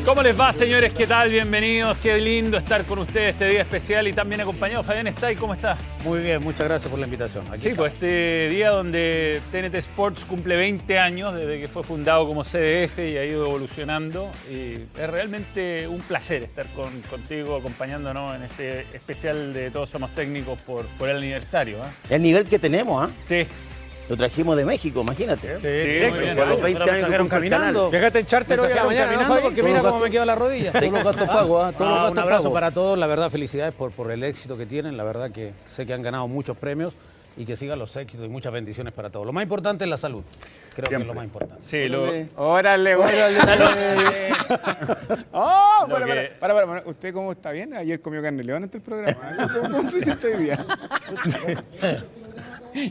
¿Cómo les va, señores? ¿Qué tal? Bienvenidos. Qué lindo estar con ustedes este día especial y también acompañado. Fabián Stay, ¿cómo está? Muy bien, muchas gracias por la invitación. Aquí sí, está. pues este día donde TNT Sports cumple 20 años desde que fue fundado como CDF y ha ido evolucionando. Y es realmente un placer estar contigo acompañándonos en este especial de Todos Somos Técnicos por el aniversario. El nivel que tenemos, ¿ah? Sí. Lo trajimos de México, imagínate. Sí, muy bien. Por los 20 años trajeron caminando. Llegaste en charter hoy a la mañana, caminando ¿no, porque mira cómo me quedó la rodilla. Todos los gastos pagos, ¿ah? Todos los Un gastos abrazo pagos. para todos, la verdad, felicidades por el éxito que tienen, la verdad que sé que han ganado muchos premios y que sigan los éxitos y muchas bendiciones para todos. Lo más importante es la salud, creo que es lo más importante. Sí, Órale, órale. Oh, Lo que- para. ¿Usted cómo está bien? Ayer comió carne de león en el programa. ¿Cómo se siente hoy día?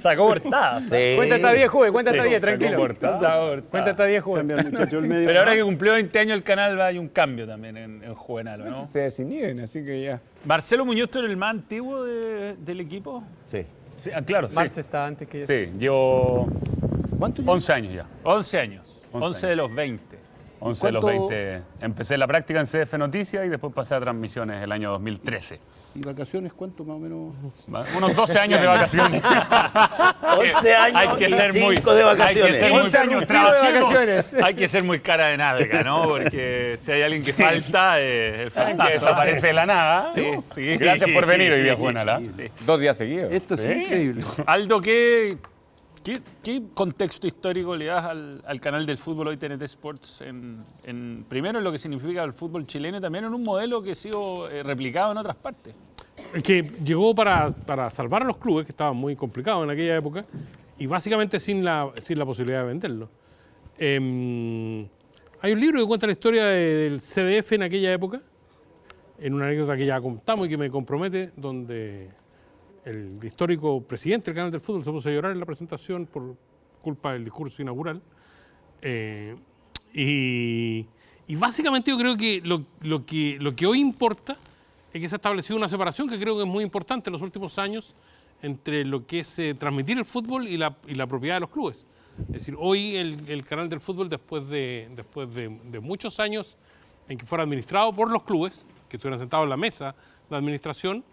sacó portada. Sí. Cuenta hasta 10, Juve, cuenta hasta 10, Sacó tranquilo. portada. Cuenta hasta 10, Juve. Pero ahora que cumplió 20 años el canal, hay un cambio también en Juvenal, ¿no? Se desinhiben, así que ya. Marcelo Muñoz, ¿tú eres el más antiguo del equipo? Sí. Sí, claro, sí. Marce está antes que yo. Sí, llevo ¿Cuánto? 11 años ya. 11 años. 11 11 de los 20. 11 de los ¿Cuánto? 20. Empecé la práctica en CDF Noticias y después pasé a transmisiones el año 2013. ¿Y vacaciones cuánto más o menos? Unos 12 años de vacaciones. 11 años Hay que y ser 5 de vacaciones. Hay que ser muy, 11 años de vacaciones. hay que ser muy cara de nalga, ¿no? Porque si hay alguien que falta, el Que fantasma. desaparece de la nada. Sí, sí. Gracias por venir hoy día, Juvenal. Sí. 2 días seguidos. Esto es increíble. Aldo, ¿qué contexto histórico le das al canal del fútbol hoy TNT Sports? Primero en lo que significa el fútbol chileno y también en un modelo que ha sido replicado en otras partes. Es que llegó para salvar a los clubes, que estaban muy complicados en aquella época, y básicamente sin la posibilidad de venderlo. Hay un libro que cuenta la historia del CDF en aquella época, en una anécdota que ya contamos y que me compromete, donde el histórico presidente del canal del fútbol se puso a llorar en la presentación por culpa del discurso inaugural. Y básicamente yo creo que lo que hoy importa es que se ha establecido una separación que creo que es muy importante en los últimos años entre lo que es transmitir el fútbol y la propiedad de los clubes. Es decir, hoy el canal del fútbol, después de muchos años en que fuera administrado por los clubes, que estuvieran sentados en la mesa de administración,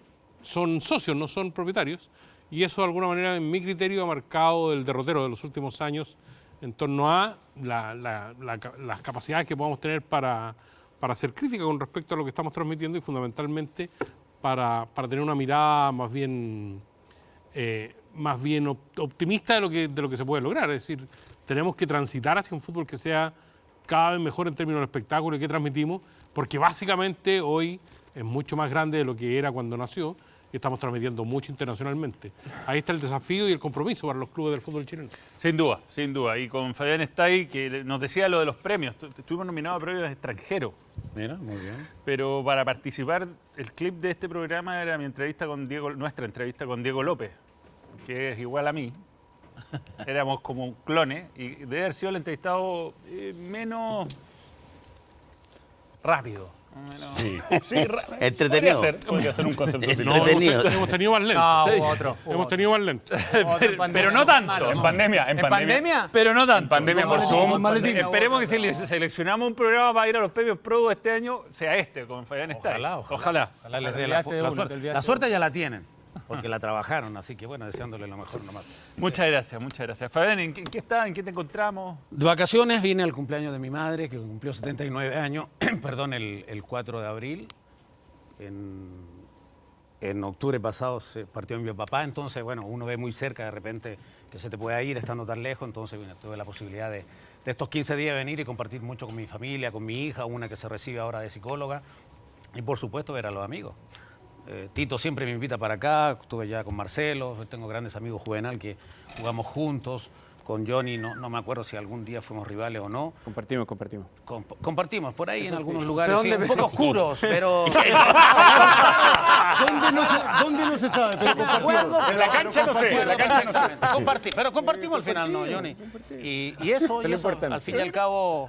son socios, no son propietarios, y eso de alguna manera, en mi criterio, ha marcado el derrotero de los últimos años en torno a las capacidades que podamos tener para hacer crítica con respecto a lo que estamos transmitiendo y fundamentalmente para tener una mirada más bien optimista de lo que se puede lograr. Es decir, tenemos que transitar hacia un fútbol que sea cada vez mejor en términos del espectáculo que transmitimos, porque básicamente hoy es mucho más grande de lo que era cuando nació y estamos transmitiendo mucho internacionalmente. Ahí está el desafío y el compromiso para los clubes del fútbol chileno. Sin duda, sin duda. Y con Fabián Stay, que nos decía lo de los premios. Estuvimos nominados a premios extranjeros. Mira, muy bien. Pero para participar, el clip de este programa era nuestra entrevista con Diego López, que es igual a mí. Éramos como clones y debe haber sido el entrevistado menos rápido. Sí. Entretenido. Podría ser un concepto Entretenido. Hemos tenido más lento. Ah, Sí. hubo otro. Hemos tenido más lento. Pero no tanto. En pandemia. ¿En pandemia? Pero no tanto. En pandemia por Zoom. Esperemos que si seleccionamos un programa para ir a los premios Pro este año, sea este, con Fabián Stay. Ojalá les dé la suerte. La suerte ya la tienen, porque la trabajaron, así que bueno, deseándole lo mejor nomás. Muchas gracias, muchas gracias. Fabián, ¿en qué está? ¿En qué te encontramos? De vacaciones vine al cumpleaños de mi madre, que cumplió 79 años, perdón, el 4 de abril. En octubre pasado se partió mi papá, entonces, bueno, uno ve muy cerca de repente que se te puede ir estando tan lejos, entonces bueno, tuve la posibilidad de estos 15 días venir y compartir mucho con mi familia, con mi hija, una que se recibe ahora de psicóloga, y por supuesto ver a los amigos. Tito siempre me invita para acá, estuve ya con Marcelo, tengo grandes amigos Juvenal que jugamos juntos, con Johnny no me acuerdo si algún día fuimos rivales o no. Compartimos. Compartimos por ahí en algunos sí. lugares, sí, un poco oscuros, pero... ¿Dónde no se sabe? Pero compartimos. En la cancha no sé, en la cancha no sé. Pero compartimos al final, ¿no, Johnny? Y eso, al fin y al cabo,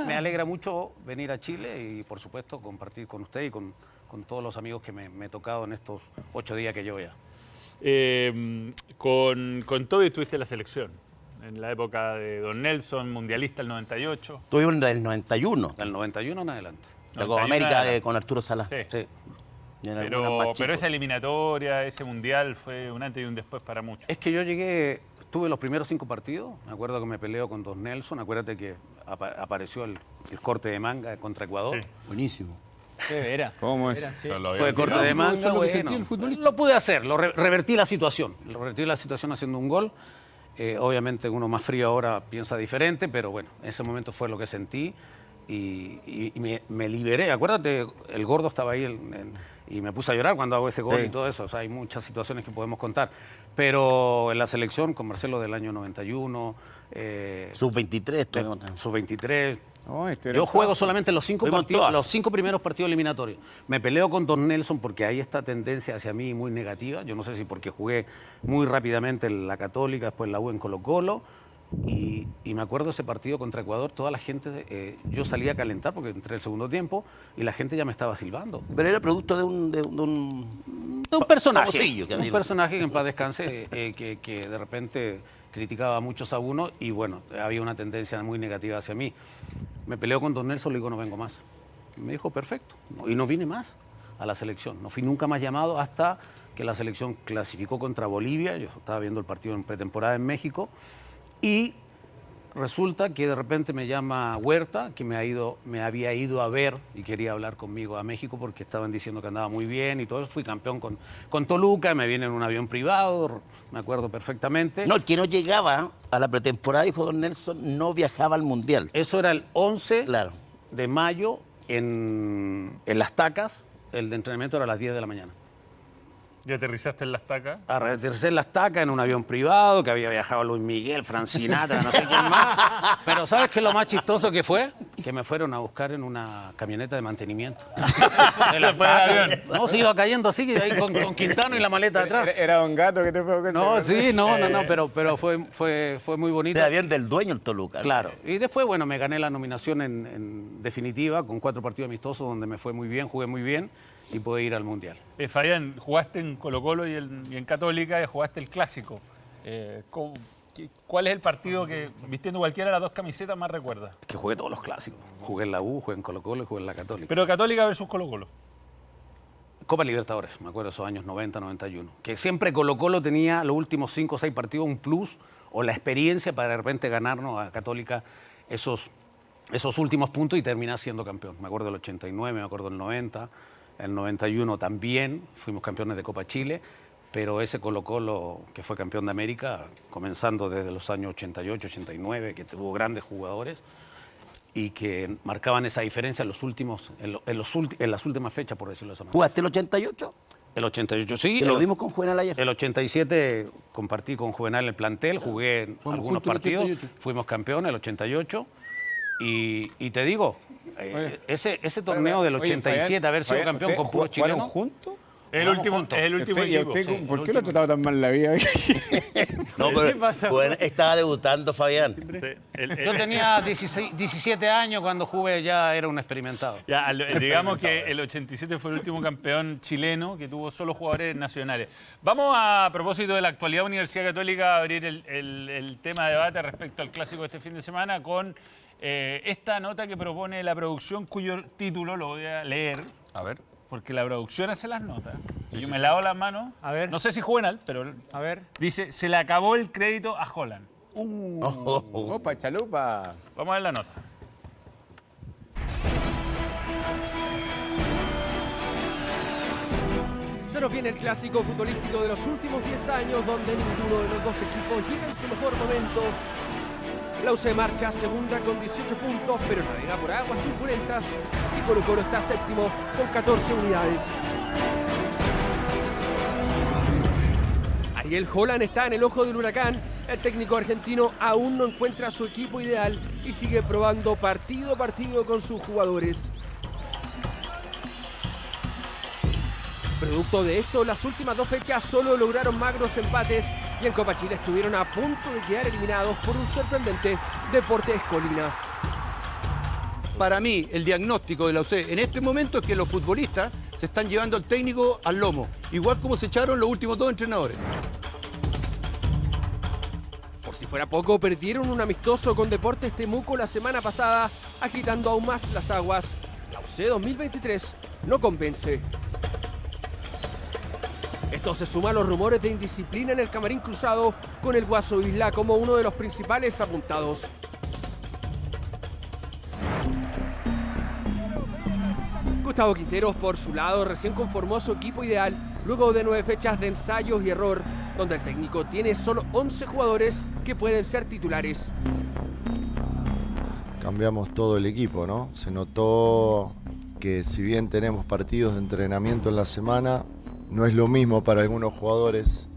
me alegra mucho venir a Chile y, por supuesto, compartir con usted y con todos los amigos que me he tocado en estos 8 días que llevo ya. Con Toby estuviste en la selección. en la época de Don Nelson, mundialista el 98. Tuvimos del 91, Del 91 en adelante. la Copa 91 América adelante. con Arturo Salas. Sí. Sí. Y en algunas más Pero chicos. esa eliminatoria, ese mundial fue un antes y un después para muchos. Es que yo llegué, tuve los primeros 5 partidos, me acuerdo que me peleo con Don Nelson, acuérdate que apareció el corte de manga contra Ecuador. Sí. Buenísimo. Era. ¿Cómo es? Eso lo había Fue corte de Tirado, manga, eso es lo que bueno, sentía el futbolista. lo pude hacer, revertí la situación. Lo revertí la situación haciendo un gol. Obviamente uno más frío ahora piensa diferente, pero bueno, en ese momento fue lo que sentí y me liberé. Acuérdate, el gordo estaba ahí y me puse a llorar cuando hago ese gol Sí. y todo eso. O sea, hay muchas situaciones que podemos contar. Pero en la selección con Marcelo del año 91, Sub-23, sub-23, No, este era yo el juego trabajo. solamente los 5 Fuimos partidos, todas. los 5 primeros partidos eliminatorios. Me peleo con Don Nelson porque hay esta tendencia hacia mí muy negativa. Yo no sé si porque jugué muy rápidamente en la Católica, después en la U en Colo-Colo. Y me acuerdo ese partido contra Ecuador, toda la gente, yo salía a calentar porque entré el segundo tiempo y la gente ya me estaba silbando. Pero era producto de un De un personaje, famosillo que un había. personaje que en paz descanse, que de repente criticaba a muchos a uno y bueno, había una tendencia muy negativa hacia mí. Me peleó con Don Nelson, le digo, no vengo más. Me dijo, perfecto. Y no vine más a la selección. No fui nunca más llamado hasta que la selección clasificó contra Bolivia. Yo estaba viendo el partido en pretemporada en México. Y resulta que de repente me llama Huerta, que me había ido a ver y quería hablar conmigo a México porque estaban diciendo que andaba muy bien y todo eso. Fui campeón con Toluca, me viene en un avión privado, me acuerdo perfectamente. No, el que no llegaba a la pretemporada, dijo Don Nelson, no viajaba al Mundial. Eso era el 11 Claro. de mayo en Las Tacas. El de entrenamiento era a las 10 de la mañana. ¿Y aterrizaste en las tacas? Aterricé en Las Tacas en un avión privado, que había viajado Luis Miguel, Frank Sinatra, no sé quién más. Pero ¿sabes qué es lo más chistoso que fue? Que me fueron a buscar en una camioneta de mantenimiento. De Las Después del Tacas. avión. No, se iba cayendo así, ahí con Quintano y la maleta atrás. Era Don Gato que te fue a buscar. No, sí, no, pero fue muy bonito. Era bien del dueño el Toluca. Claro. Y después, bueno, me gané la nominación en definitiva con 4 partidos amistosos donde me fue muy bien, jugué muy bien y pude ir al Mundial. Fabián, jugaste en Colo-Colo y en Católica y jugaste el Clásico. ¿Cuál es el partido que, vistiendo cualquiera de las dos camisetas, más recuerdas? Que jugué todos los clásicos. Jugué en la U, jugué en Colo-Colo y jugué en la Católica. Pero Católica versus Colo-Colo. Copa Libertadores, me acuerdo esos años 90, 91. Que siempre Colo-Colo tenía los últimos 5 o 6 partidos un plus o la experiencia para de repente ganarnos a Católica esos últimos puntos y terminar siendo campeón. Me acuerdo del 89, me acuerdo del 90, el 91 también, fuimos campeones de Copa Chile, pero ese Colo-Colo que fue campeón de América, comenzando desde los años 88, 89, que tuvo grandes jugadores y que marcaban esa diferencia en las últimas fechas, por decirlo de esa manera. ¿Jugaste el 88? El 88 sí. Que lo vimos con Juvenal ayer. El 87 compartí con Juvenal el plantel, jugué en Jugamos algunos juntos el partidos, 88. fuimos campeones el 88 y te digo, ese torneo del 87, haber sido campeón con puro ¿Jugaron chileno. juntos? El último ¿Y a equipo. usted, sí, ¿por el qué lo ha último. tratado tan mal la vida? No, pero estaba debutando Fabián. Yo tenía 17 años cuando jugué, ya era un experimentado. Ya, digamos que el 87 fue el último campeón chileno que tuvo solo jugadores nacionales. Vamos a propósito de la actualidad de Universidad Católica a abrir el tema de debate respecto al clásico de este fin de semana con esta nota que propone la producción, cuyo título lo voy a leer. A ver. Porque la producción hace las notas. Y yo me lavo las manos. A ver. No sé si Juvenal, pero A ver. dice, se le acabó el crédito a Holland. Opa, chalupa. Vamos a ver la nota. Se nos viene el clásico futbolístico de los últimos 10 años, donde ninguno de los dos equipos llega en su mejor momento. La UC marcha segunda con 18 puntos, pero navega por aguas turbulentas y Colo-Colo está séptimo con 14 unidades. Ariel Holland está en el ojo del huracán. El técnico argentino aún no encuentra su equipo ideal y sigue probando partido a partido con sus jugadores. Producto de esto, las últimas 2 fechas solo lograron magros empates y en Copa Chile estuvieron a punto de quedar eliminados por un sorprendente Deportes Colina. Para mí, el diagnóstico de la UC en este momento es que los futbolistas se están llevando al técnico al lomo, igual como se echaron los últimos 2 entrenadores. Por si Si fuera poco, perdieron un amistoso con Deportes Temuco la semana pasada, agitando aún más las aguas. La UC 2023 no convence. Esto se suma a los rumores de indisciplina en el Camarín Cruzado, con el Guaso Isla como uno de los principales apuntados. Gustavo Quinteros, por su lado, recién conformó su equipo ideal luego de 9 fechas de ensayos y error, donde el técnico tiene solo 11 jugadores que pueden ser titulares. Cambiamos todo el equipo, ¿no? Se notó que si bien tenemos partidos de entrenamiento en la semana, no es lo mismo para algunos jugadores,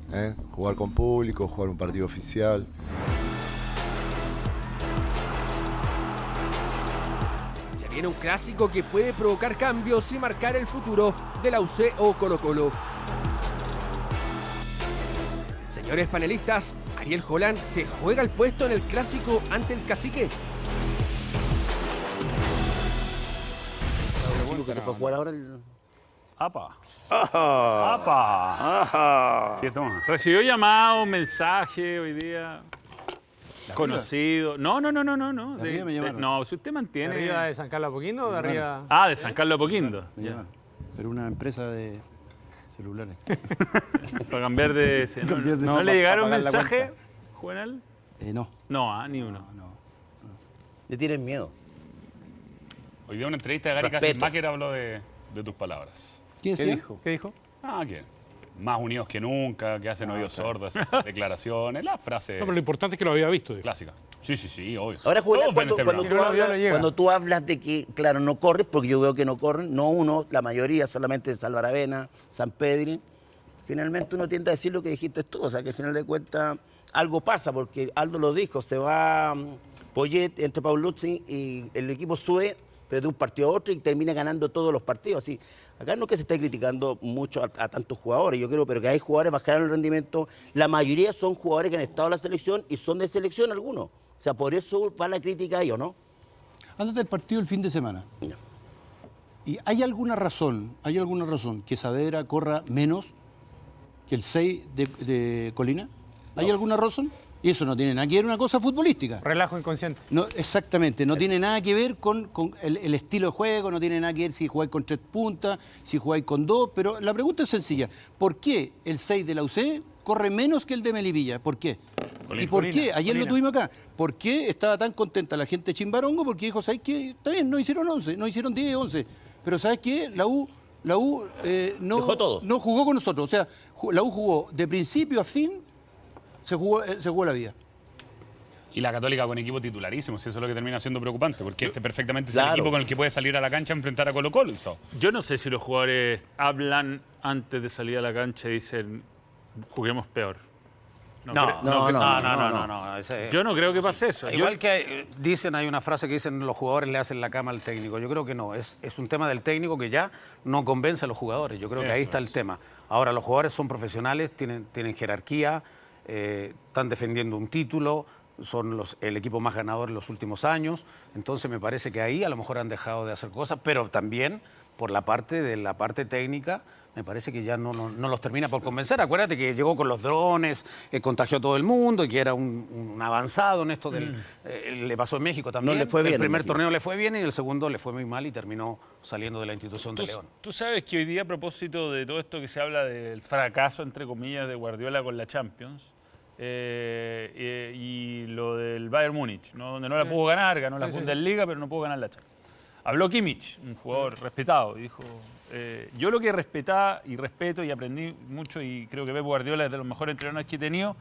jugar con público, jugar un partido oficial. Se viene un clásico que puede provocar cambios y marcar el futuro de la UC o Colo-Colo. Señores panelistas, ¿Ariel Holland se juega el puesto en el clásico ante el Cacique? Que se fue a jugar ahora el... ¡Apa! ¡Apa! ¿Qué toma? Recibió llamado, mensaje hoy día. Conocido. No. De arriba me llamaron. No, si usted mantiene. ¿De arriba de San Carlos Apoquindo o de arriba? Ah, de San Carlos Apoquindo. Me llaman. Pero una empresa de celulares. Para cambiar de. ¿No le llegaron para pagar la mensaje, Juvenal? No. No, ni uno. Le tienen miedo. Hoy día una entrevista de Gary Respeto. Kastelmacher habló de tus palabras. ¿Qué decía? ¿Qué dijo? Que más unidos que nunca, que hacen oídos sordos, declaraciones, la frase No, pero lo importante es que lo había visto. digo. clásica. Sí, obvio. Ahora, Julián, Todos ven este programa. Si no lo vio, no llega. cuando tú hablas de que, claro, no corres, porque yo veo que no corren, no uno, la mayoría, solamente Salvar Avena, San Pedri, finalmente uno tiende a decir lo que dijiste tú, o sea, que al final de cuentas algo pasa, porque Aldo lo dijo, se va Poyet entre Paulucci y el equipo sube, pero de un partido a otro y termina ganando todos los partidos. Así, acá no es que se esté criticando mucho a tantos jugadores, yo creo, pero que hay jugadores bajaron el rendimiento. La mayoría son jugadores que han estado en la selección y son de selección algunos. O sea, por eso va la crítica a ellos, ¿no? Ándate el partido el fin de semana. No. ¿Y hay alguna razón que Saavedra corra menos que el 6 de Colina? ¿Hay alguna razón? Y eso no tiene nada que ver con una cosa futbolística. Relajo inconsciente. No, exactamente, no tiene nada que ver con el estilo de juego, no tiene nada que ver si jugáis con 3 puntas, si jugáis con 2, pero la pregunta es sencilla. ¿Por qué el 6 de la UC corre menos que el de Melipilla? ¿Por qué? ¿Y por qué? Ayer lo tuvimos acá. ¿Por qué estaba tan contenta la gente de Chimbarongo? Porque dijo, ¿sabes qué? Está bien, no hicieron 11, no hicieron 10, 11. Pero ¿sabes qué? La U Dejó todo. no jugó con nosotros. O sea, la U jugó de principio a fin, se jugó la vida. Y la Católica con equipo titularísimo, si eso es lo que termina siendo preocupante, porque este perfectamente es Claro. el equipo con el que puede salir a la cancha a enfrentar a Colo-Colo. Yo no sé si los jugadores hablan antes de salir a la cancha y dicen, juguemos peor. Yo no creo que pase eso. Igual que dicen, hay una frase que dicen los jugadores le hacen la cama al técnico. Yo creo que no, es un tema del técnico que ya no convence a los jugadores. Yo creo que ahí está el tema. Ahora, los jugadores son profesionales, tienen jerarquía, están defendiendo un título, son el equipo más ganador en los últimos años. Entonces me parece que ahí a lo mejor han dejado de hacer cosas, pero también por la parte técnica, me parece que ya no los termina por convencer. Acuérdate que llegó con los drones, contagió a todo el mundo y que era un avanzado en esto del... le pasó en México también. No le fue bien, el primer México. torneo le fue bien y el segundo le fue muy mal y terminó saliendo de la institución de León. Tú sabes que hoy día, a propósito de todo esto que se habla del fracaso, entre comillas, de Guardiola con la Champions, y lo del Bayern Múnich, ¿no? Donde no la pudo ganar, ganó la Bundesliga, pero no pudo ganar la Champions. Habló Kimmich, un jugador respetado, y dijo, yo lo que respetaba y respeto y aprendí mucho, y creo que Pep Guardiola es de los mejores entrenadores que he tenido,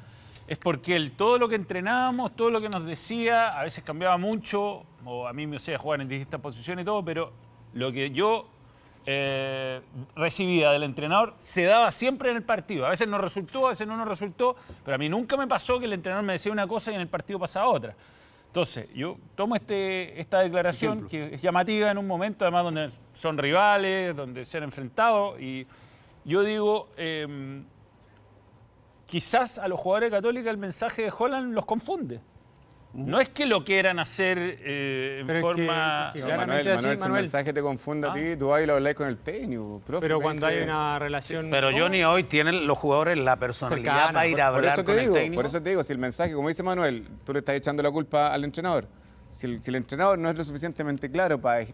es porque todo lo que entrenábamos, todo lo que nos decía, a veces cambiaba mucho, o a mí me hacía jugar en distintas posiciones y todo, pero lo que yo recibida del entrenador se daba siempre en el partido. A veces no resultó, a veces no nos resultó, pero a mí nunca me pasó que el entrenador me decía una cosa y en el partido pasaba otra. Entonces, yo tomo esta declaración que es llamativa en un momento, además donde son rivales, donde se han enfrentado, y yo digo, quizás a los jugadores de Católica el mensaje de Holland los confunde. No es que lo quieran hacer en Pero es forma... que No, claramente así, Manuel, si un Manuel. mensaje te confunde a ti, tú vas y lo hablas con el técnico. Profe, Pero me cuando dice- hay una relación... Pero Johnny, hoy tienen los jugadores la personalidad Cercana, para ir a Por hablar eso con te el digo, técnico. por eso te digo, si el mensaje, como dice Manuel, tú le estás echando la culpa al entrenador. Si el entrenador no es lo suficientemente claro para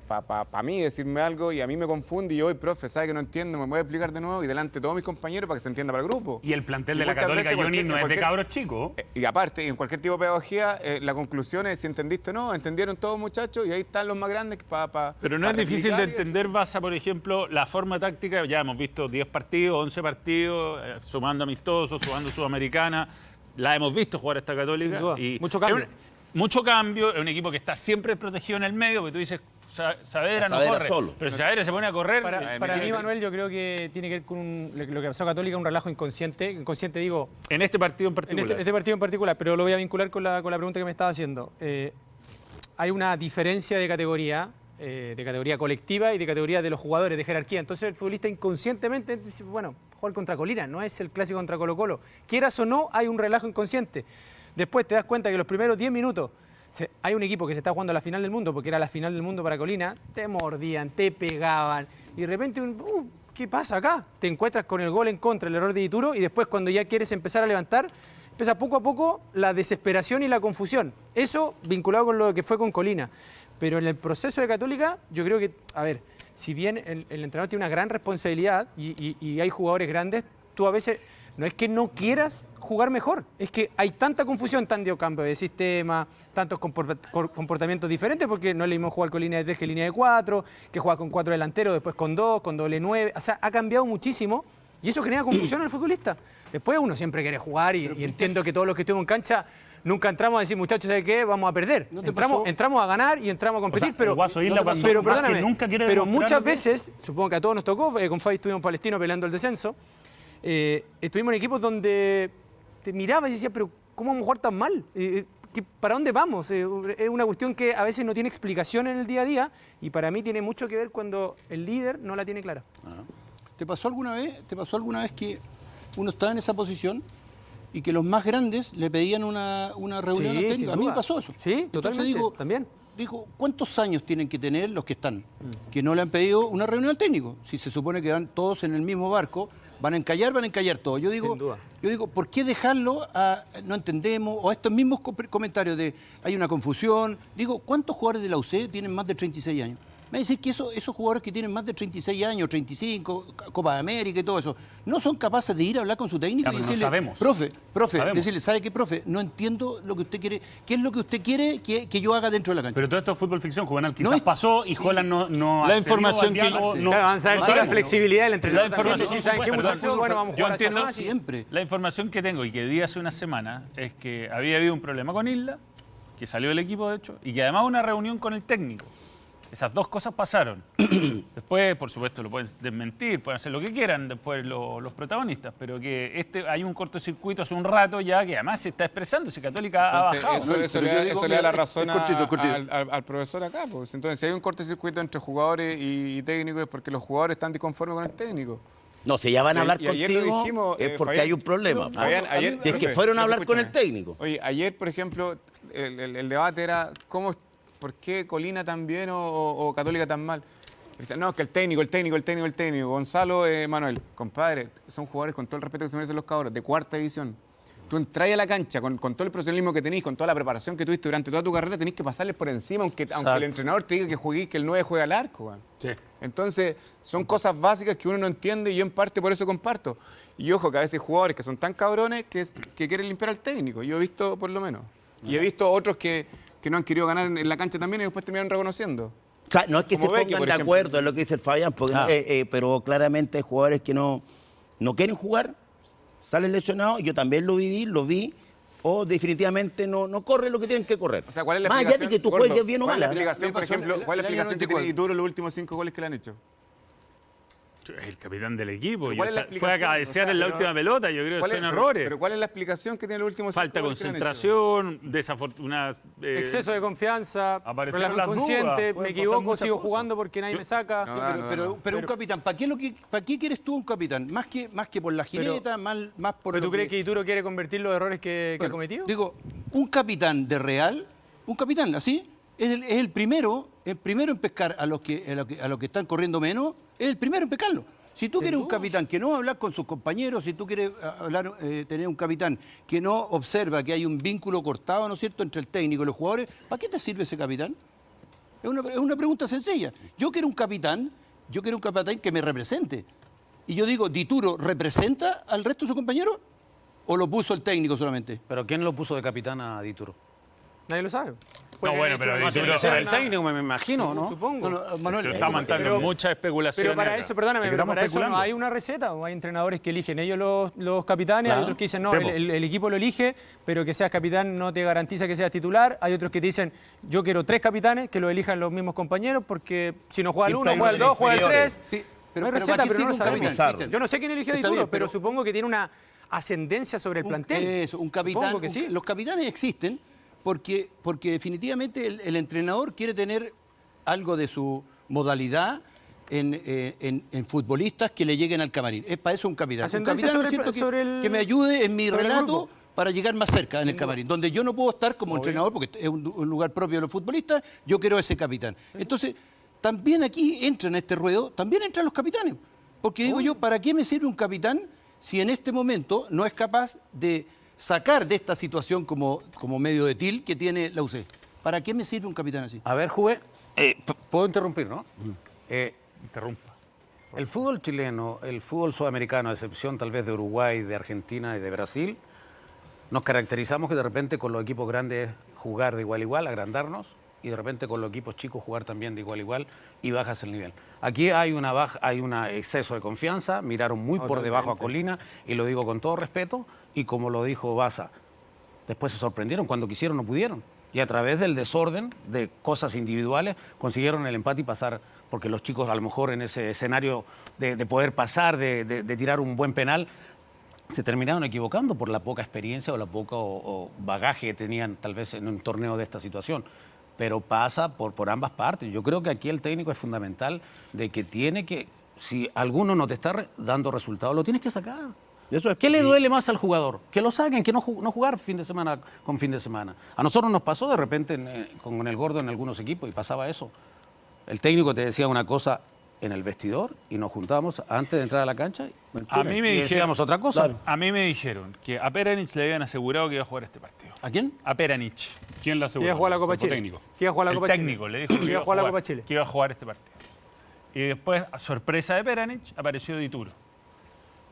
mí decirme algo y a mí me confunde y yo, profe, sabe que no entiendo, me voy a explicar de nuevo y delante de todos mis compañeros para que se entienda para el grupo. Y el plantel de la muchas Católica, veces Johnny, cualquier- no es de cualquier- cabros chicos. Y aparte, en cualquier tipo de pedagogía, la conclusión es si entendiste o no, entendieron todos muchachos y ahí están los más grandes para Pero no es difícil de entender, Baza, por ejemplo, la forma táctica. Ya hemos visto 10 partidos, 11 partidos, sumando amistosos, sumando Sudamericana. La hemos visto jugar esta Católica. Sin duda. Y Mucho cambio. es mucho cambio. Es un equipo que está siempre protegido en el medio, porque tú dices, Saavedra no Saavedra corre. solo. Pero Saavedra se pone a correr. Para mí, Manuel, yo creo que tiene que ver con lo que pasó a Católica, un relajo inconsciente. Inconsciente, digo, En este partido en en particular. este partido en particular, pero lo voy a vincular con la pregunta que me estaba haciendo. Hay una diferencia de categoría colectiva y de categoría de los jugadores, de jerarquía. Entonces el futbolista inconscientemente dice, bueno, jugar contra Colina, no es el clásico contra Colo-Colo. Quieras o no, hay un relajo inconsciente. Después te das cuenta que los primeros 10 minutos hay un equipo que se está jugando a la final del mundo, porque era la final del mundo para Colina, te mordían, te pegaban, y de repente, ¿qué pasa acá? Te encuentras con el gol en contra, el error de Dituro, y después cuando ya quieres empezar a levantar, empieza poco a poco la desesperación y la confusión. Eso vinculado con lo que fue con Colina. Pero en el proceso de Católica, yo creo que, a ver, si bien el entrenador tiene una gran responsabilidad y hay jugadores grandes, tú a veces no es que no quieras jugar mejor, es que hay tanta confusión, tanto cambio de sistema, tantos comportamientos diferentes, porque no es lo mismo jugar con línea de 3 que línea de 4, que jugar con 4 delanteros, después con 2, con doble 9. O sea, ha cambiado muchísimo y eso genera confusión al futbolista. Después uno siempre quiere jugar y entiendo que todos los que estuvimos en cancha nunca entramos a decir, muchachos, ¿sabes qué? Vamos a perder. ¿No te pasó? Entramos a ganar y entramos a competir, O sea, el Guaso Isla pasó pero más que perdóname, nunca quiere pero demostrar muchas lo que es. veces, supongo que a todos nos tocó, con Fabi estuvimos en Palestino peleando el descenso, estuvimos en equipos donde te mirabas y decías, pero ¿cómo vamos a jugar tan mal? ¿Para dónde vamos? Es una cuestión que a veces no tiene explicación en el día a día y para mí tiene mucho que ver cuando el líder no la tiene clara. ¿Te pasó alguna vez que uno estaba en esa posición y que los más grandes le pedían una reunión al Sí, técnico? sin A mí me duda. pasó eso. Sí, Entonces totalmente, también. Dijo, ¿cuántos años tienen que tener los que están? Que no le han pedido una reunión al técnico. Si se supone que van todos en el mismo barco, van a encallar todos. Yo digo, Sin duda. ¿por qué dejarlo a no entendemos? O a estos mismos comentarios de hay una confusión. Digo, ¿cuántos jugadores de la UC tienen más de 36 años? Me va a decir que esos jugadores que tienen más de 36 años, 35, Copa de América y todo eso, no son capaces de ir a hablar con su técnico Ya, y pero no decirle, sabemos. profe, Sabemos. decirle, ¿sabe qué, profe? No entiendo lo que usted quiere. ¿Qué es lo que usted quiere que yo haga dentro de la cancha? Pero todo esto es fútbol ficción. Juvenal quizás No es- pasó y Holland no La accedió información al que- diálogo, sí. no- Claro, vamos a ver no si la sabemos. flexibilidad del entrenador. La información- también, ¿saben qué, por muchachos? supuesto, Bueno, vamos a yo jugar así, entiendo así. Siempre. La información que tengo y que di hace una semana es que había habido un problema con Isla, que salió del equipo de hecho, y que además una reunión con el técnico. Esas dos cosas pasaron. Después, por supuesto, lo pueden desmentir, pueden hacer lo que quieran después los protagonistas, pero que hay un cortocircuito hace un rato ya que además se está expresando, si Católica ha Entonces, bajado. eso pero le yo da- digo, eso le da la mira, razón es cortito. al profesor acá. Pues. Entonces, si hay un cortocircuito entre jugadores y técnicos es porque los jugadores están disconformes con el técnico. No, si ya van a hablar Y ayer lo contigo, dijimos, es porque Fabián, hay un problema. Fabián, ayer- Si es que profe, fueron a profe, hablar con el escúchame. técnico. Oye, ayer, por ejemplo, el debate era ¿por qué Colina tan bien o Católica tan mal? Dicen, no, es que el técnico. Gonzalo, Manuel, compadre, son jugadores con todo el respeto que se merecen los cabros, de cuarta división. Tú entras a la cancha con todo el profesionalismo que tenés, con toda la preparación que tuviste durante toda tu carrera, tenés que pasarles por encima, aunque el entrenador te diga que el 9 juega al arco. Man. Sí. Entonces, son cosas básicas que uno no entiende y yo en parte por eso comparto. Y ojo, que a veces hay jugadores que son tan cabrones que quieren limpiar al técnico. Yo he visto, por lo menos. Y he visto otros que no han querido ganar en la cancha también y después terminaron reconociendo. O sea, no es que Como se Becky, pongan por de ejemplo. acuerdo en lo que dice el Fabián, porque, pero claramente hay jugadores que no quieren jugar, salen lesionados, yo también lo vi, o definitivamente no corren lo que tienen que correr. O sea, ¿cuál es la Más allá explicación? de que tú Gordo, juegues bien o ¿cuál es la mal. explicación, por ejemplo, cuál es la explicación que tiene 94? Dituro los últimos 5 goles que le han hecho? El capitán del equipo. ¿Pero cuál es la Fue a explicación? cabecear O sea, en la pero- última pelota, yo creo que ¿Cuál es- son pero- errores. Pero ¿cuál es la explicación que tiene los últimos 5 Falta goles que le han hecho? concentración, desafortunadas... Exceso de confianza, aparecieron relajo las dudas, inconsciente, pueden me pasar equivoco, muchas sigo cosas. jugando porque nadie me saca. Pero un capitán, ¿para qué quieres tú un capitán? Más que por la jineta, más por ¿Pero lo tú crees que Dituro quiere convertir los errores que ha Bueno, cometido? Digo, un capitán de Real Un capitán, así. Es el primero en pescar a los que están corriendo menos, es el primero en pescarlo. Si tú quieres un capitán que no va a hablar con sus compañeros, si tú quieres tener un capitán que no observa que hay un vínculo cortado, ¿no es cierto?, entre el técnico y los jugadores, ¿para qué te sirve ese capitán? Es una pregunta sencilla. Yo quiero un capitán que me represente. Y yo digo, ¿Dituro representa al resto de sus compañeros o lo puso el técnico solamente? ¿Pero quién lo puso de capitán a Dituro? Nadie lo sabe. No, bueno, pero Dituro será el técnico, me imagino, ¿no? Supongo. Manuel, Pero está montando muchas especulaciones. Pero para acá. eso, perdóname, pero para eso no hay una receta, o hay entrenadores que eligen ellos los capitanes, hay otros que dicen, no, el equipo lo elige, pero que seas capitán no te garantiza que seas titular, hay otros que te dicen, yo quiero 3 capitanes, que lo elijan los mismos compañeros, porque si no juega el 1, juega el 2, juega el 3. No hay receta, pero no lo sabemos. Yo no sé quién eligió a Dituro, pero supongo que tiene una ascendencia sobre el plantel. Eso, un capitán. Supongo que sí. Los capitanes existen porque definitivamente el entrenador quiere tener algo de su modalidad en futbolistas que le lleguen al camarín. Es para eso un capitán. Un capitán, ¿no es cierto?, que me ayude en mi relato para llegar más cerca en el camarín. Donde yo no puedo estar como entrenador, porque es un lugar propio de los futbolistas, yo quiero a ese capitán. Entonces, también aquí entran en este ruedo, también entran los capitanes. Porque digo yo, ¿para qué me sirve un capitán si en este momento no es capaz de sacar de esta situación como medio de til que tiene la UC? ¿Para qué me sirve un capitán así? A ver, Juve, puedo interrumpir, ¿no? Interrumpa. El fútbol chileno, el fútbol sudamericano, a excepción tal vez de Uruguay, de Argentina y de Brasil, nos caracterizamos que de repente con los equipos grandes jugar de igual a igual, agrandarnos, y de repente con los equipos chicos jugar también de igual a igual y bajas el nivel. Aquí hay un exceso de confianza, miraron muy por debajo a Colina, y lo digo con todo respeto, y como lo dijo Baza, después se sorprendieron, cuando quisieron no pudieron. Y a través del desorden de cosas individuales consiguieron el empate y pasar, porque los chicos a lo mejor en ese escenario de poder pasar, de tirar un buen penal, se terminaron equivocando por la poca experiencia o la poca bagaje que tenían tal vez en un torneo de esta situación. Pero pasa por ambas partes. Yo creo que aquí el técnico es fundamental de que tiene que, si alguno no te está dando resultados, lo tienes que sacar. ¿Qué le duele más al jugador? Que lo saquen, que no jugar fin de semana con fin de semana. A nosotros nos pasó de repente con el Gordo en algunos equipos y pasaba eso. El técnico te decía una cosa en el vestidor y nos juntábamos antes de entrar a la cancha y decíamos otra cosa. Claro. A mí me dijeron que a Peranich le habían asegurado que iba a jugar este partido. ¿A quién? A Peranich. ¿Quién le aseguró? Que iba a jugar la Copa Chile. Técnico. Que iba a jugar la El Copa Chile. técnico le dijo que iba a jugar la Copa Chile. Que iba a jugar este partido. Y después, a sorpresa de Peranich, apareció Dituro.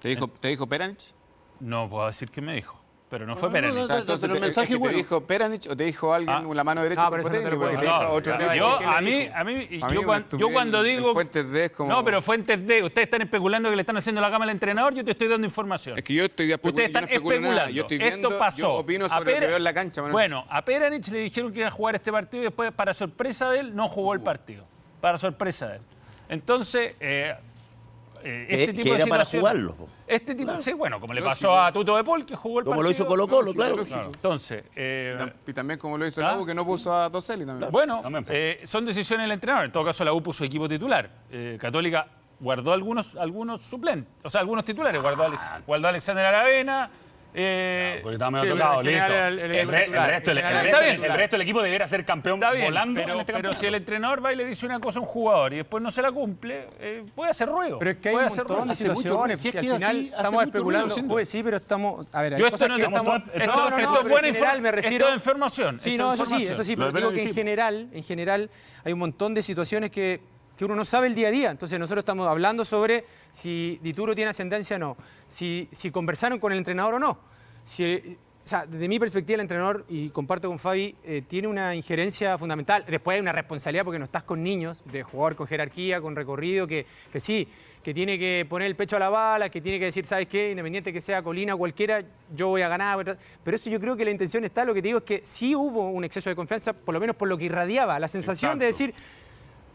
¿Te dijo Peranich? No puedo decir qué me dijo, pero no fue Peranich. Entonces, pero el mensaje ¿te dijo Peranich o te dijo alguien la mano derecha? No, pero eso no te lo puedo decir. Yo cuando digo... Fuentes D es como... No, pero fuentes D, ustedes están especulando que le están haciendo la cama al entrenador, yo te estoy dando información. Es que yo estoy Ustedes están especulando. Yo estoy viendo, esto pasó. yo opino sobre lo que veo en la cancha. Manuel. Bueno, a Peranich le dijeron que iba a jugar este partido y después, para sorpresa de él, no jugó el partido. Para sorpresa de él. Entonces... este tipo que de era para situaciones, jugarlo. Este tipo, sí, bueno, como le pasó a Tuto de Paul, que jugó el partido. Como lo hizo Colo-Colo, claro. Entonces, y también como lo hizo la U, que no puso a Toselli también. bueno, son decisiones del entrenador. En todo caso, la U puso equipo titular. Católica guardó algunos suplentes, o sea, algunos titulares. Guardó a Alexander Aravena. Porque estaba medio tocado, listo. El resto del equipo debería ser campeón volando en este pero campeonato. si el entrenador va y le dice una cosa a un jugador y después no se la cumple, puede hacer ruido. Pero es que hay un montón de situaciones. Si al final estamos especulando. Sí, pero estamos... A ver, Yo esto no es buena información. Esto es información. Sí, no, eso sí. Pero digo que en general hay un montón de situaciones que uno no sabe el día a día. Entonces nosotros estamos hablando sobre si Dituro tiene ascendencia o no, si conversaron con el entrenador o no. O sea, desde mi perspectiva el entrenador, y comparto con Fabi, tiene una injerencia fundamental. Después hay una responsabilidad porque no estás con niños, de jugador con jerarquía, con recorrido, que sí, que tiene que poner el pecho a la bala, que tiene que decir, ¿sabes qué? Independiente que sea Colina o cualquiera, yo voy a ganar. Pero eso yo creo que la intención está. Lo que te digo es que sí hubo un exceso de confianza, por lo menos por lo que irradiaba, la sensación de decir...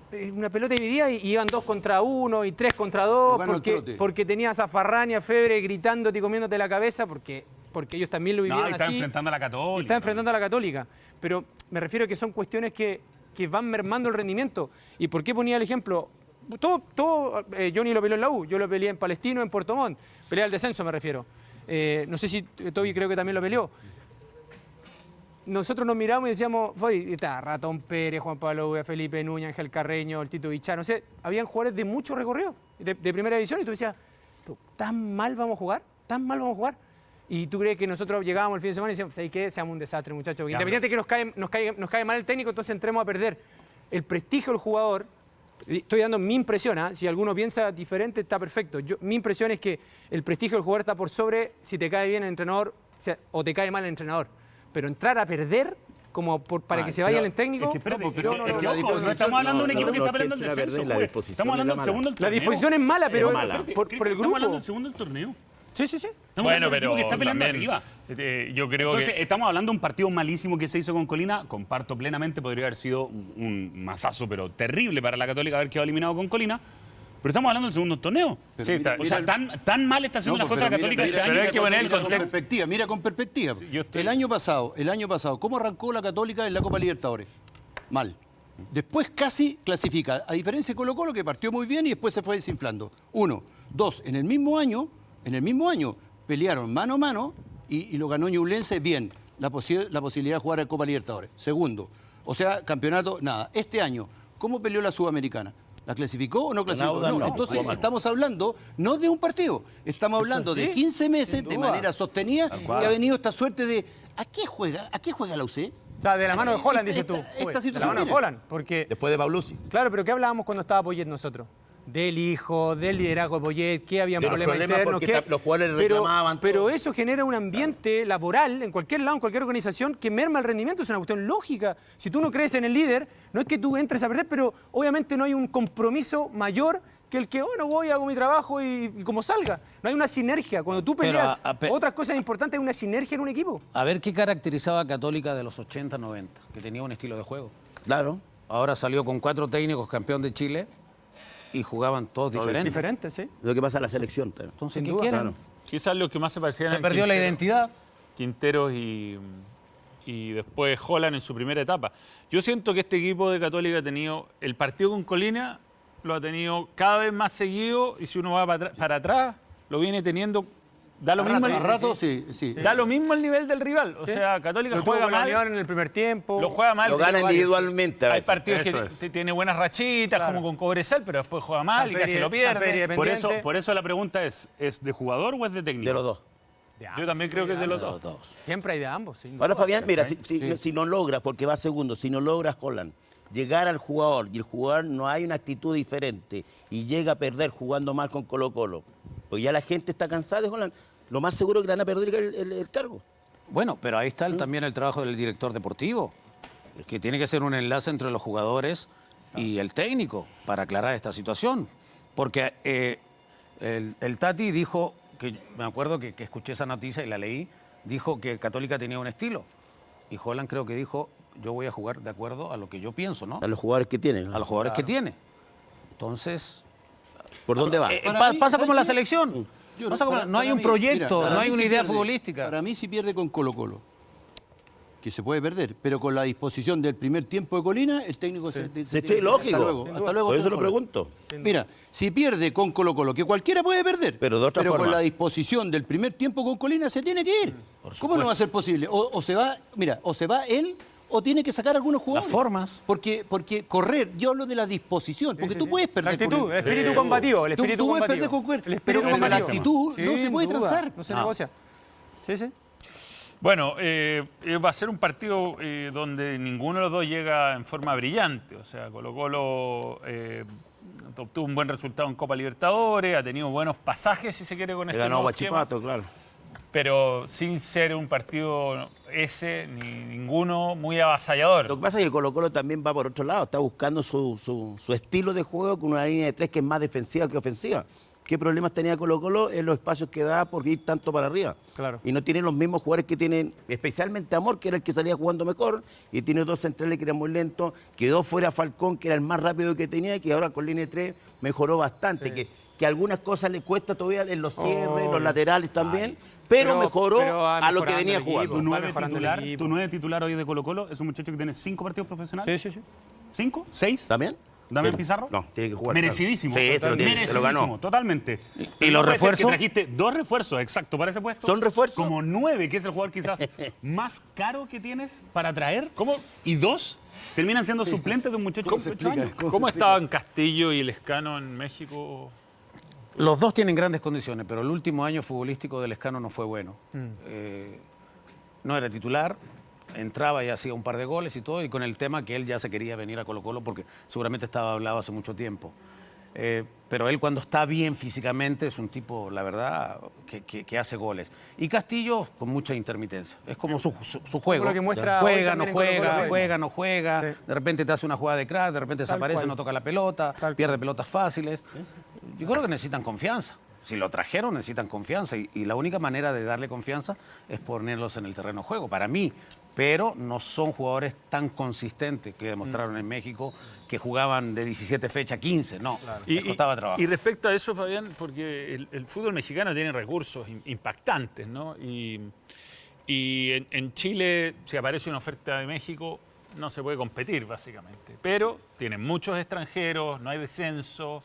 Una pelota dividida y iban 2 contra 1 y 3 contra 2 porque tenías a Farrán y a Febre gritándote y comiéndote la cabeza porque ellos también lo vivieron está así. enfrentando a la Católica. Está enfrentando a la Católica. Pero me refiero a que son cuestiones que van mermando el rendimiento. ¿Y por qué ponía el ejemplo? Todo Johnny lo peleó en la U, yo lo peleé en Palestino, en Puerto Montt. Pelea al descenso me refiero. No sé si Toby creo que también lo peleó. nosotros nos miramos y decíamos, está Ratón Pérez, Juan Pablo Uga, Felipe Núñez, Ángel Carreño, el Tito Bichar, no sé, habían jugadores de mucho recorrido, de primera división, y tú decías, ¿tan mal vamos a jugar? ¿Tan mal vamos a jugar? Y tú crees que nosotros llegábamos el fin de semana y decíamos, ¿sabes qué? Seamos un desastre, muchachos. Porque independiente de que nos cae mal el técnico, entonces entremos a perder el prestigio del jugador. Estoy dando mi impresión, ¿eh? Si alguno piensa diferente, está perfecto. Mi impresión es que el prestigio del jugador está por sobre si te cae bien el entrenador o te cae mal el entrenador. Pero entrar a perder como para que se vaya el técnico... Estamos hablando de un equipo que está peleando el descenso. Estamos hablando del segundo del torneo. La disposición es mala, pero por el grupo. Estamos hablando del segundo del torneo. Sí. Bueno, pero que está peleando también, arriba. Yo creo Entonces, que... estamos hablando de un partido malísimo que se hizo con Colina. Comparto plenamente, podría haber sido un mazazo, pero terrible para la Católica haber quedado eliminado con Colina. Pero estamos hablando del segundo torneo. Sí, o sea, tan mal está haciendo las cosas la Católica este año. Pero hay que poner el contexto. Mira con perspectiva. El año pasado, ¿cómo arrancó la Católica en la Copa Libertadores? Mal. Después casi clasifica, a diferencia de Colo-Colo, que partió muy bien y después se fue desinflando. 1. 2. En el mismo año, pelearon mano a mano y lo ganó Ñublense bien, la posibilidad de jugar a Copa Libertadores. Segundo, o sea, campeonato, nada. Este año, ¿cómo peleó la Sudamericana? ¿La clasificó o no clasificó? No. Entonces estamos hablando no de un partido, estamos hablando de 15 meses de manera sostenida que ha venido esta suerte de ¿a qué juega la UC? O sea, de la mano de Holland, dices tú. Esta situación de la mano de Holland, porque... Después de Paulucci. Claro, pero ¿qué hablábamos cuando estaba Poyet nosotros? Del hijo, del liderazgo de Poyet, que habían problemas internos. Los jugadores reclamaban. Pero eso genera un ambiente laboral en cualquier lado, en cualquier organización, que merma el rendimiento. Es una cuestión lógica. Si tú no crees en el líder, no es que tú entres a perder, pero obviamente no hay un compromiso mayor que el que, voy, hago mi trabajo y como salga. No hay una sinergia. Cuando tú peleas otras cosas importantes, hay una sinergia en un equipo. A ver qué caracterizaba a Católica de los 80, 90, que tenía un estilo de juego. Claro. Ahora salió con 4 técnicos, campeón de Chile, y jugaban todos diferentes. Diferentes, sí. Lo que pasa en la selección. Entonces, ¿qué quieren? Claro. Quizás lo que más se parecían... Se perdió la identidad. Quinteros y después Holland en su primera etapa. Yo siento que este equipo de Católica ha tenido... El partido con Colina lo ha tenido cada vez más seguido y si uno va para atrás, lo viene teniendo... Da lo mismo Da lo mismo el nivel del rival. O sea, Católica juega mal. En el primer tiempo. Lo juega mal. Lo gana individualmente. Hay partidos que tiene buenas rachitas, como con Cobresal, pero después juega mal y casi lo pierde. Por eso la pregunta es de jugador o es de técnico? De los dos. Yo también creo que es de los dos. Siempre hay de ambos. Ahora, Fabián, mira, si no logras, porque va segundo, si no logras, Holland, llegar al jugador y el jugador no hay una actitud diferente y llega a perder jugando mal con Colo-Colo, pues ya la gente está cansada de Holland, lo más seguro es que le van a perder el cargo. Bueno, pero ahí está también el trabajo del director deportivo, que tiene que ser un enlace entre los jugadores y el técnico para aclarar esta situación. Porque el Tati dijo, que me acuerdo que escuché esa noticia y la leí, dijo que Católica tenía un estilo. Y Holland creo que dijo, yo voy a jugar de acuerdo a lo que yo pienso, ¿no? A los jugadores que tienen. A los jugadores que tiene. Entonces... ¿Por dónde va? Pasa como la selección. No hay un proyecto, no hay una idea futbolística. Para mí si pierde con Colo-Colo, que se puede perder, pero con la disposición del primer tiempo de Colina, el técnico se lógico. Hasta luego. Por eso lo pregunto. Mira, si pierde con Colo-Colo, que cualquiera puede perder, pero de otra forma, con la disposición del primer tiempo con Colina se tiene que ir. ¿Cómo no va a ser posible? O se va él o tiene que sacar algunos jugadores. Las formas. Porque correr, yo hablo de la disposición, porque tú puedes perder con el espíritu combativo. Tú puedes perder con cuerpo, pero con la actitud no se puede transar. No se negocia. Sí. Bueno, va a ser un partido donde ninguno de los dos llega en forma brillante. O sea, Colo-Colo obtuvo un buen resultado en Copa Libertadores, ha tenido buenos pasajes, si se quiere, con este ganó Huachipato, claro. Pero sin ser un partido ni ninguno muy avasallador. Lo que pasa es que Colo-Colo también va por otro lado, está buscando su estilo de juego con una línea de 3 que es más defensiva que ofensiva. ¿Qué problemas tenía Colo-Colo en los espacios que da por ir tanto para arriba? Claro. Y no tiene los mismos jugadores que tienen, especialmente Amor, que era el que salía jugando mejor, y tiene 2 centrales que eran muy lentos, quedó fuera Falcón, que era el más rápido que tenía, y que ahora con línea de 3 mejoró bastante. Sí. Que algunas cosas le cuesta todavía en los cierres, los laterales también, pero mejoró a lo que venía jugando. Tu 9 titular hoy de Colo-Colo es un muchacho que tiene 5 partidos profesionales. Sí. ¿5? ¿6? ¿También? Damián Pizarro. No, tiene que jugar. Merecidísimo. Sí, se lo tiene, se lo ganó. Merecidísimo, totalmente. ¿Y los puede ser refuerzos? que trajiste 2 refuerzos, exacto, para ese puesto. ¿Son refuerzos? Como 9, que es el jugador quizás más caro que tienes para traer. ¿Cómo? Y 2 terminan siendo suplentes de un muchacho de 18 años. ¿Cómo estaban Castillo y Lescano en México? Los dos tienen grandes condiciones, pero el último año futbolístico del Lescano no fue bueno. No era titular, entraba y hacía un par de goles y todo, y con el tema que él ya se quería venir a Colo-Colo porque seguramente estaba hablado hace mucho tiempo. Pero él cuando está bien físicamente es un tipo, la verdad, que hace goles. Y Castillo con mucha intermitencia. Es como su juego. Lo que muestra hoy Juega, no también en juega, Colo-Colo. juega, no juega. Sí. De repente te hace una jugada de crack, de repente desaparece, cual. no toca la pelota, Tal pierde pelotas fáciles. Yo creo que necesitan confianza. Si lo trajeron, necesitan confianza. Y la única manera de darle confianza es ponerlos en el terreno de juego, para mí. Pero no son jugadores tan consistentes que demostraron en México, que jugaban de 17 fechas a 15. No, les costaba trabajo. Y respecto a eso, Fabián, porque el fútbol mexicano tiene recursos impactantes, ¿no? Y en Chile, si aparece una oferta de México, no se puede competir, básicamente. Pero tienen muchos extranjeros, no hay descenso.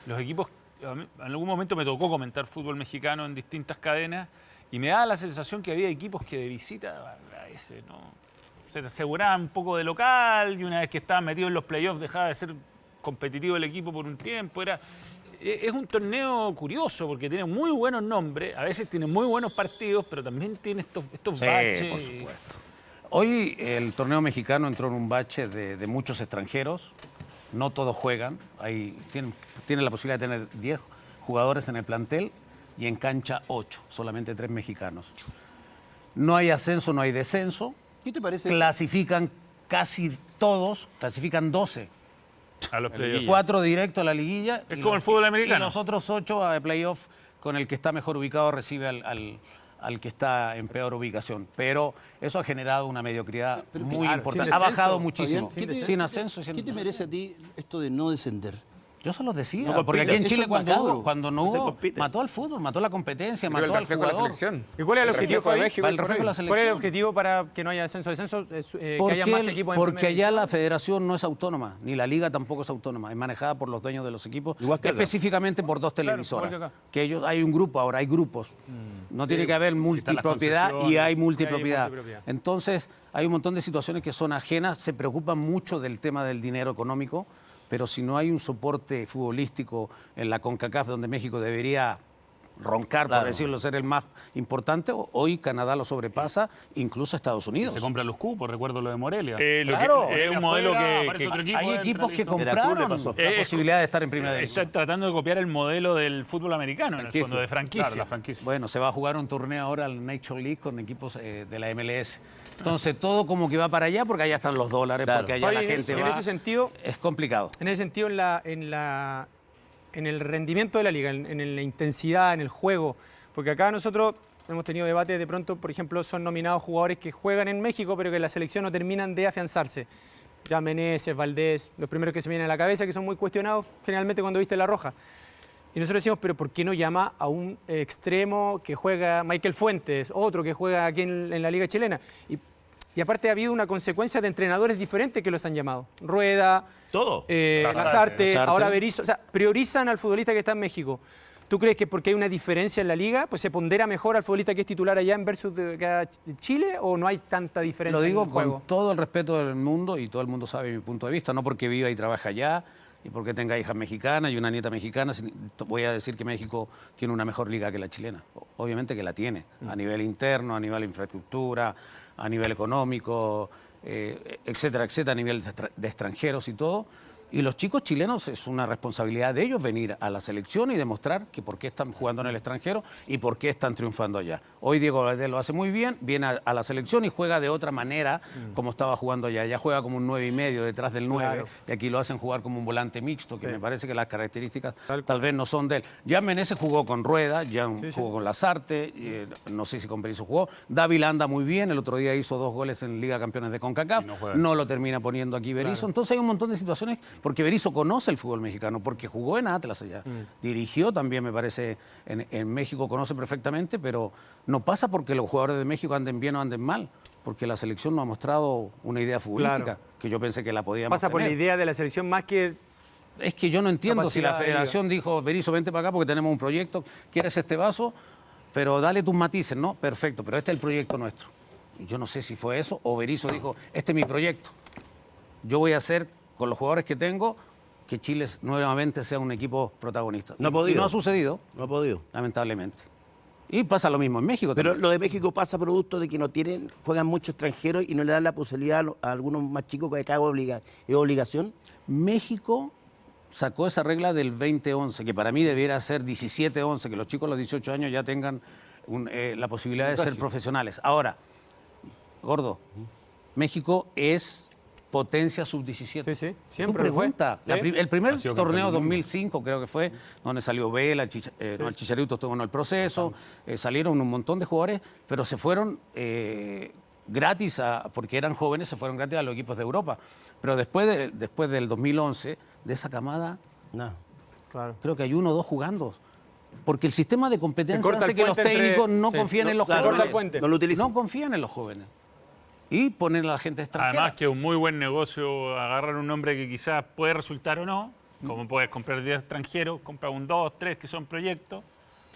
Los equipos, en algún momento me tocó comentar fútbol mexicano en distintas cadenas y me daba la sensación que había equipos que de visita a ese, ¿no? Se aseguraban un poco de local y una vez que estaban metidos en los playoffs dejaba de ser competitivo el equipo por un tiempo. Es un torneo curioso porque tiene muy buenos nombres, a veces tiene muy buenos partidos, pero también tiene estos Sí, baches. por supuesto. Hoy el torneo mexicano entró en un bache de muchos extranjeros. No todos juegan. Tienen la posibilidad de tener 10 jugadores en el plantel y en cancha 8, solamente 3 mexicanos. No hay ascenso, no hay descenso. ¿Qué te parece? Clasifican casi todos, clasifican 12. A los playoffs. 4 directo a la liguilla. Es y como el fútbol americano. Y los otros 8 a playoff, con el que está mejor ubicado recibe al que está en peor ubicación. Pero eso ha generado una mediocridad muy claro, importante. sin Ha descenso, bajado muchísimo. Fabián, Sin ascenso y sin ¿Qué te descenso. merece a ti esto de no descender? Yo se los decía, No porque aquí en compite. Chile Eso es macabro. cuando no No se hubo, compite. mató al fútbol, mató la competencia, Pero el mató al reflejo de la jugador. selección. ¿Y cuál es el objetivo, reflejo de Fabi? México Va el hoy por reflejo de hoy. la selección. ¿Cuál es el objetivo para que no haya descenso? Descenso es que haya más equipos en Porque primera allá división. la federación no es autónoma, ni la liga tampoco es autónoma, es manejada por los dueños de los equipos, Igual que acá. específicamente por 2 televisoras. igual que acá. Que ellos, hay un grupo ahora, hay grupos. No tiene que haber multipropiedad y hay multipropiedad. multipropiedad. Entonces, hay un montón de situaciones que son ajenas, se preocupan mucho del tema del dinero económico, pero si no hay un soporte futbolístico en la CONCACAF, donde México debería roncar, Claro. por decirlo, ser el más importante, hoy Canadá lo sobrepasa, incluso Estados Unidos. Se compran los cupos, recuerdo lo de Morelia. Claro, es un modelo aparece otro equipo, hay entra equipos la que lista. Veracruz le compraron pasó. la posibilidad de estar en primera división. Están tratando de copiar el modelo del fútbol americano, en el Franquicia. fondo, de franquicia. Claro, la franquicia. Bueno, se va a jugar un torneo ahora al Nature League con equipos de la MLS. Entonces todo como que va para allá porque allá están los dólares, Claro. porque allá Fabi, la gente en va. ese sentido, Es complicado. En ese sentido, en el rendimiento de la liga, en la intensidad, en el juego, porque acá nosotros hemos tenido debates de pronto, por ejemplo, son nominados jugadores que juegan en México, pero que en la selección no terminan de afianzarse. Ya Meneses, Valdés, los primeros que se vienen a la cabeza, que son muy cuestionados generalmente cuando viste la roja. Y nosotros decimos, pero ¿por qué no llama a un extremo que juega Michael Fuentes, otro que juega aquí en la liga chilena? Y aparte ha habido una consecuencia de entrenadores diferentes que los han llamado. Rueda, Todo. Lazarte, Lazarte. ahora Berizzo. O sea, priorizan al futbolista que está en México. ¿Tú crees que porque hay una diferencia en la liga, pues se pondera mejor al futbolista que es titular allá en versus de Chile, o no hay tanta diferencia Lo digo en el juego? con todo el respeto del mundo y todo el mundo sabe mi punto de vista, no porque viva y trabaje allá y porque tenga hijas mexicanas y una nieta mexicana, voy a decir que México tiene una mejor liga que la chilena. Obviamente que la tiene, a nivel interno, a nivel de infraestructura, a nivel económico, etcétera, etcétera, a nivel de extranjeros y todo. Y los chicos chilenos es una responsabilidad de ellos venir a la selección y demostrar que por qué están jugando en el extranjero y por qué están triunfando allá. Hoy Diego Valdés lo hace muy bien, viene a la selección y juega de otra manera como estaba jugando allá. Allá juega como un 9,5 detrás del 9 Claro. y aquí lo hacen jugar como un volante mixto, que me parece que las características tal vez no son de él. Ya Meneses jugó con Rueda, ya jugó con Lazarte, no sé si con Berizzo jugó. Dávila anda muy bien, el otro día hizo 2 goles en Liga Campeones de CONCACAF, no lo termina poniendo aquí Berizzo. Entonces hay un montón de situaciones, porque Berizzo conoce el fútbol mexicano, porque jugó en Atlas allá, dirigió también, me parece, en México conoce perfectamente, pero no pasa porque los jugadores de México anden bien o anden mal, porque la selección no ha mostrado una idea futbolística, Claro. que yo pensé que la podíamos Pasa por la tener. idea de la selección más que Es que yo no entiendo si la Capacidad de federación dijo, Berizzo, vente para acá porque tenemos un proyecto, ¿quieres este vaso? Pero dale tus matices, ¿no? Perfecto, pero este es el proyecto nuestro. Y yo no sé si fue eso o Berizzo dijo, este es mi proyecto. Yo voy a hacer con los jugadores que tengo que Chile nuevamente sea un equipo protagonista. No ha podido. Y no ha sucedido, No ha podido. lamentablemente. Y pasa lo mismo en México Pero también. lo de México pasa producto de que no tienen, juegan muchos extranjeros y no le dan la posibilidad a algunos más chicos que acá es obligación. México sacó esa regla del 20-11, que para mí debiera ser 17-11, que los chicos a los 18 años ya tengan la posibilidad de ser profesionales. Ahora, Gordo, México es potencia sub-17. Sí, sí, siempre Tu lo fue. pregunta, ¿Sí? el primer Ha sido torneo campeón del mundo. 2005 creo que fue, donde salió Vela, el Chicharito estuvo en el proceso, salieron un montón de jugadores, pero se fueron gratis, porque eran jóvenes, se fueron gratis a los equipos de Europa. Pero después del 2011, de esa camada, No. Claro. creo que hay 1 o 2 jugando. Porque el sistema de competencia corta hace el que los puente entre- técnicos no sí, confíen no, en los claro, jóvenes. corta el puente. No lo utilizan. No confían en los jóvenes. Y ponen a la gente extranjera. Además que es un muy buen negocio agarrar un nombre que quizás puede resultar o no, como puedes comprar 10 extranjeros, compras un 2, 3 que son proyectos.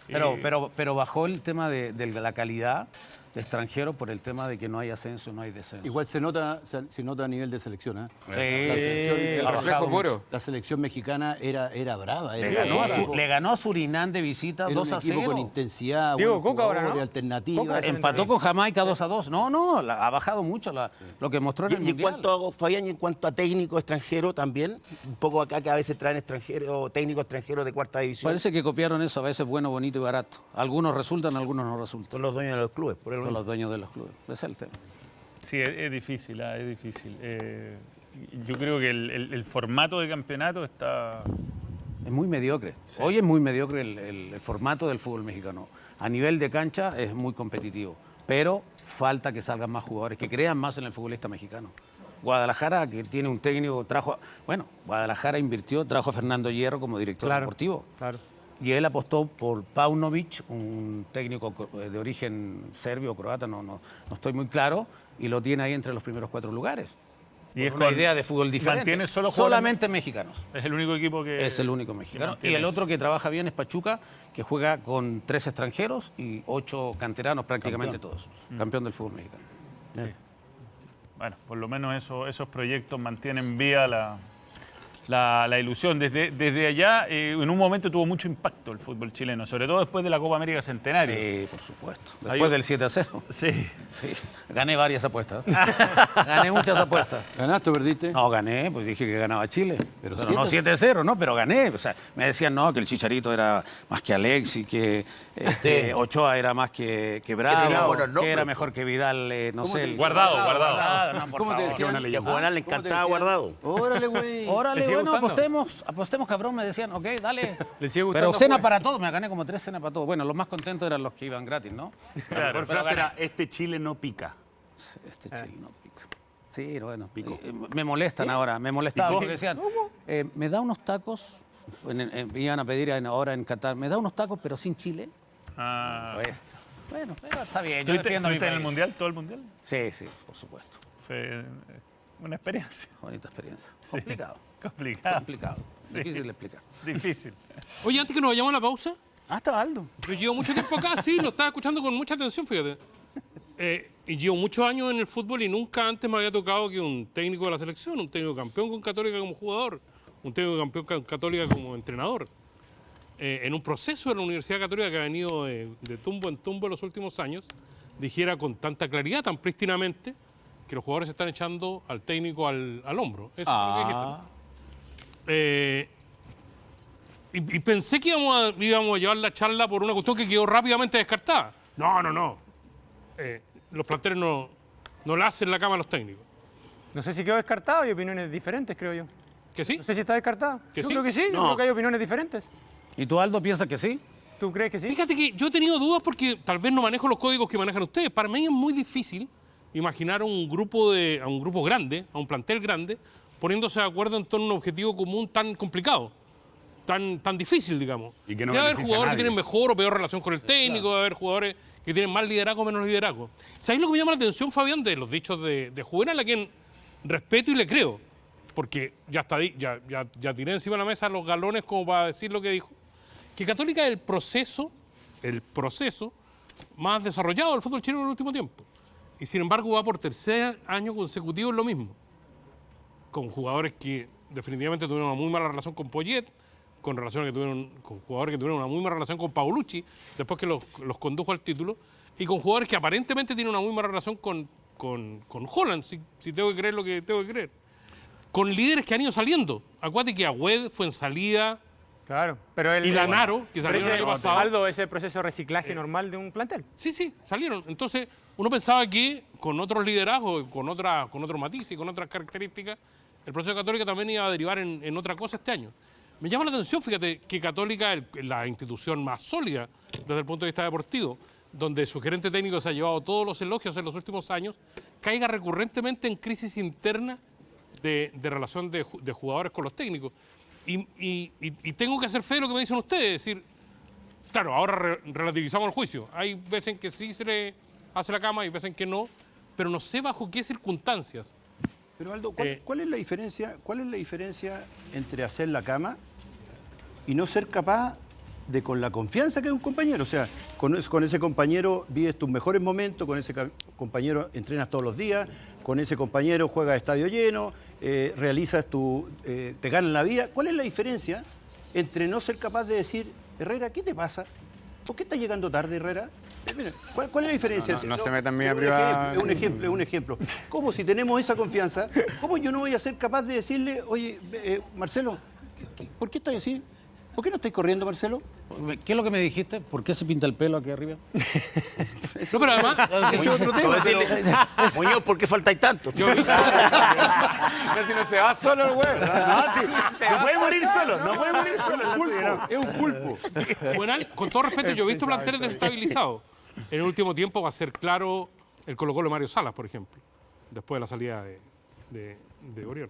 Pero bajó el tema de la calidad de extranjeros por el tema de que no hay ascenso, no hay descenso. Igual se nota a nivel de selección. ¿eh? Sí, La selección, ha El bajado reflejo mucho. puro. la selección mexicana era brava. Le ganó a Surinam de visita Era 2-0. un equipo con intensidad, Diego buenos Coca ahora, ¿no? jugadores, alternativas. Coca es el Empató con Jamaica 2-2. No, ha bajado mucho lo que mostró en el Y en Mundial. cuanto a Fabián, y en cuanto a técnico extranjero también, un poco acá que a veces traen extranjeros, técnicos extranjeros de cuarta división. Parece que copiaron eso, a veces bueno, bonito y barato. Algunos resultan, algunos no resultan. Son los dueños de los clubes, por el Son momento. los dueños de los clubes. Ese es el tema. Sí, es difícil, es difícil. Yo creo que el formato de campeonato está... Es muy mediocre. Hoy es muy mediocre el formato del fútbol mexicano. A nivel de cancha es muy competitivo, pero falta que salgan más jugadores, que crean más en el futbolista mexicano. Guadalajara, que tiene un técnico, Guadalajara invirtió, trajo a Fernando Hierro como director deportivo. Claro. Y él apostó por Paunovic, un técnico de origen serbio o croata, no estoy muy claro, y lo tiene ahí entre los primeros 4 lugares. Y es una con- idea de fútbol diferente. mantiene solo jugadores- solamente mexicanos. Es el único equipo que... Es el único mexicano. Y mantiene el eso. otro que trabaja bien es Pachuca, que juega con 3 extranjeros y 8 canteranos, prácticamente todos. Campeón del fútbol mexicano. Bueno, por lo menos esos proyectos mantienen viva la ilusión. Desde allá, en un momento tuvo mucho impacto el fútbol chileno, sobre todo después de la Copa América Centenario. Sí, por supuesto. Hay Después un- del 7-0. Sí. Sí. Gané varias apuestas. Gané muchas apuestas. ¿Ganaste o perdiste? No, gané, pues dije que ganaba Chile. Pero Pero no 7-0, ¿no? Pero gané. O sea, me decían, no, que el Chicharito era más que Alexis, que Ochoa era más que tenía Bravo, buenos que nombres, era pues. mejor que Vidal, no sé. Guardado. No, por ¿Cómo te favor. decían? Que a Juvenal le ¿Cómo te encantaba decían? Guardado. Órale, güey. Órale, ¿Le sigue bueno, gustando? apostemos, cabrón, me decían, ok, dale. ¿Le sigue gustando Pero cena jugar? para todos, me gané como 3 cenas para todos. Bueno, los más contentos eran los que iban gratis, ¿no? Claro, Por frase era, este Chile no pica. Este chile no pica. Sí, bueno, me molestan ahora, me molestaban porque decían, me da unos tacos, me iban a pedir ahora en Qatar, me da unos tacos pero sin chile. Ah, Bueno, pero está bien, yo ¿Tuviste defiendo a mi en el país. Mundial, todo el Mundial? Sí, por supuesto. Fue una experiencia. Bonita experiencia. Sí. Complicado, Complicado. difícil de explicar. Difícil. Oye, antes que nos vayamos a la pausa, Hasta Aldo. yo llevo mucho tiempo acá, sí, lo estaba escuchando con mucha atención, fíjate. Y llevo muchos años en el fútbol y nunca antes me había tocado que un técnico de la selección, un técnico campeón con Católica como jugador, un técnico campeón con Católica como entrenador, en un proceso de la Universidad Católica que ha venido de tumbo en tumbo en los últimos años, dijera con tanta claridad, tan prístinamente, que los jugadores se están echando al técnico al hombro. Eso es lo que dijiste. Y pensé que íbamos a llevar la charla por una cuestión que quedó rápidamente descartada. No. Los planteles no le hacen la cama a los técnicos. No sé si quedó descartado, hay opiniones diferentes, creo yo. ¿Que sí? No sé si está descartado. ¿Que Yo sí? creo que sí, yo No. creo que hay opiniones diferentes. ¿Y tú, Aldo, piensas que sí? ¿Tú crees que sí? Fíjate que yo he tenido dudas porque tal vez no manejo los códigos que manejan ustedes. Para mí es muy difícil imaginar a un grupo grande, a un plantel grande, poniéndose de acuerdo en torno a un objetivo común tan complicado, tan difícil, digamos. Y que no Debe haber beneficia a jugadores que nadie. tienen mejor o peor relación con el técnico, debe haber jugadores que tienen más liderazgo o menos liderazgo. ¿Sabéis lo que me llama la atención, Fabián, de los dichos de Juvenal, a quien respeto y le creo? porque ya está ahí, ya tiré encima de la mesa los galones como para decir lo que dijo, que Católica es el proceso más desarrollado del fútbol chileno en el último tiempo. Y sin embargo va por tercer año consecutivo en lo mismo, con jugadores que definitivamente tuvieron una muy mala relación con Poyet, con jugadores que tuvieron una muy mala relación con Paolucci, después que los condujo al título, y con jugadores que aparentemente tienen una muy mala relación con Holland, si tengo que creer lo que tengo que creer. Con líderes que han ido saliendo. Acuérdate que Agüed fue en salida. Claro, pero y Lanaro, que salieron el año pasado. Aldo, ese proceso de reciclaje normal de un plantel. Sí, salieron. Entonces, uno pensaba que con otros liderazgos, con otro matiz y con otras características, el proceso de Católica también iba a derivar en otra cosa este año. Me llama la atención, fíjate, que Católica es la institución más sólida desde el punto de vista deportivo, donde su gerente técnico se ha llevado todos los elogios en los últimos años, caiga recurrentemente en crisis interna de relación de jugadores con los técnicos. Y tengo que hacer fe de lo que me dicen ustedes, es decir, claro, ahora relativizamos el juicio. Hay veces en que sí se le hace la cama y veces en que no, pero no sé bajo qué circunstancias. Pero Aldo, ¿cuál es la diferencia entre hacer la cama y no ser capaz de, con la confianza que es un compañero? O sea, con ese compañero vives tus mejores momentos, con ese compañero entrenas todos los días, con ese compañero juegas a estadio lleno, realizas te ganan la vida. ¿Cuál es la diferencia entre no ser capaz de decir, Herrera, ¿qué te pasa? ¿Por qué estás llegando tarde, Herrera? Mira, ¿cuál es la diferencia? No se metan en mi vida privada. Es un ejemplo. ¿Cómo si tenemos esa confianza, cómo yo no voy a ser capaz de decirle, oye, Marcelo, ¿por qué estás así? ¿Por qué no estáis corriendo, Marcelo? ¿Qué es lo que me dijiste? ¿Por qué se pinta el pelo aquí arriba? No, pero además, Ese es otro tema. Muñoz, ¿por qué faltáis tanto? Si no se va solo el güey. No puede morir solo, no puede morir solo. Es un pulpo. bueno, con todo respeto, yo he visto planteles desestabilizados. En el último tiempo va a ser claro el Colo-Colo de Mario Salas, por ejemplo, después de la salida de Oriol.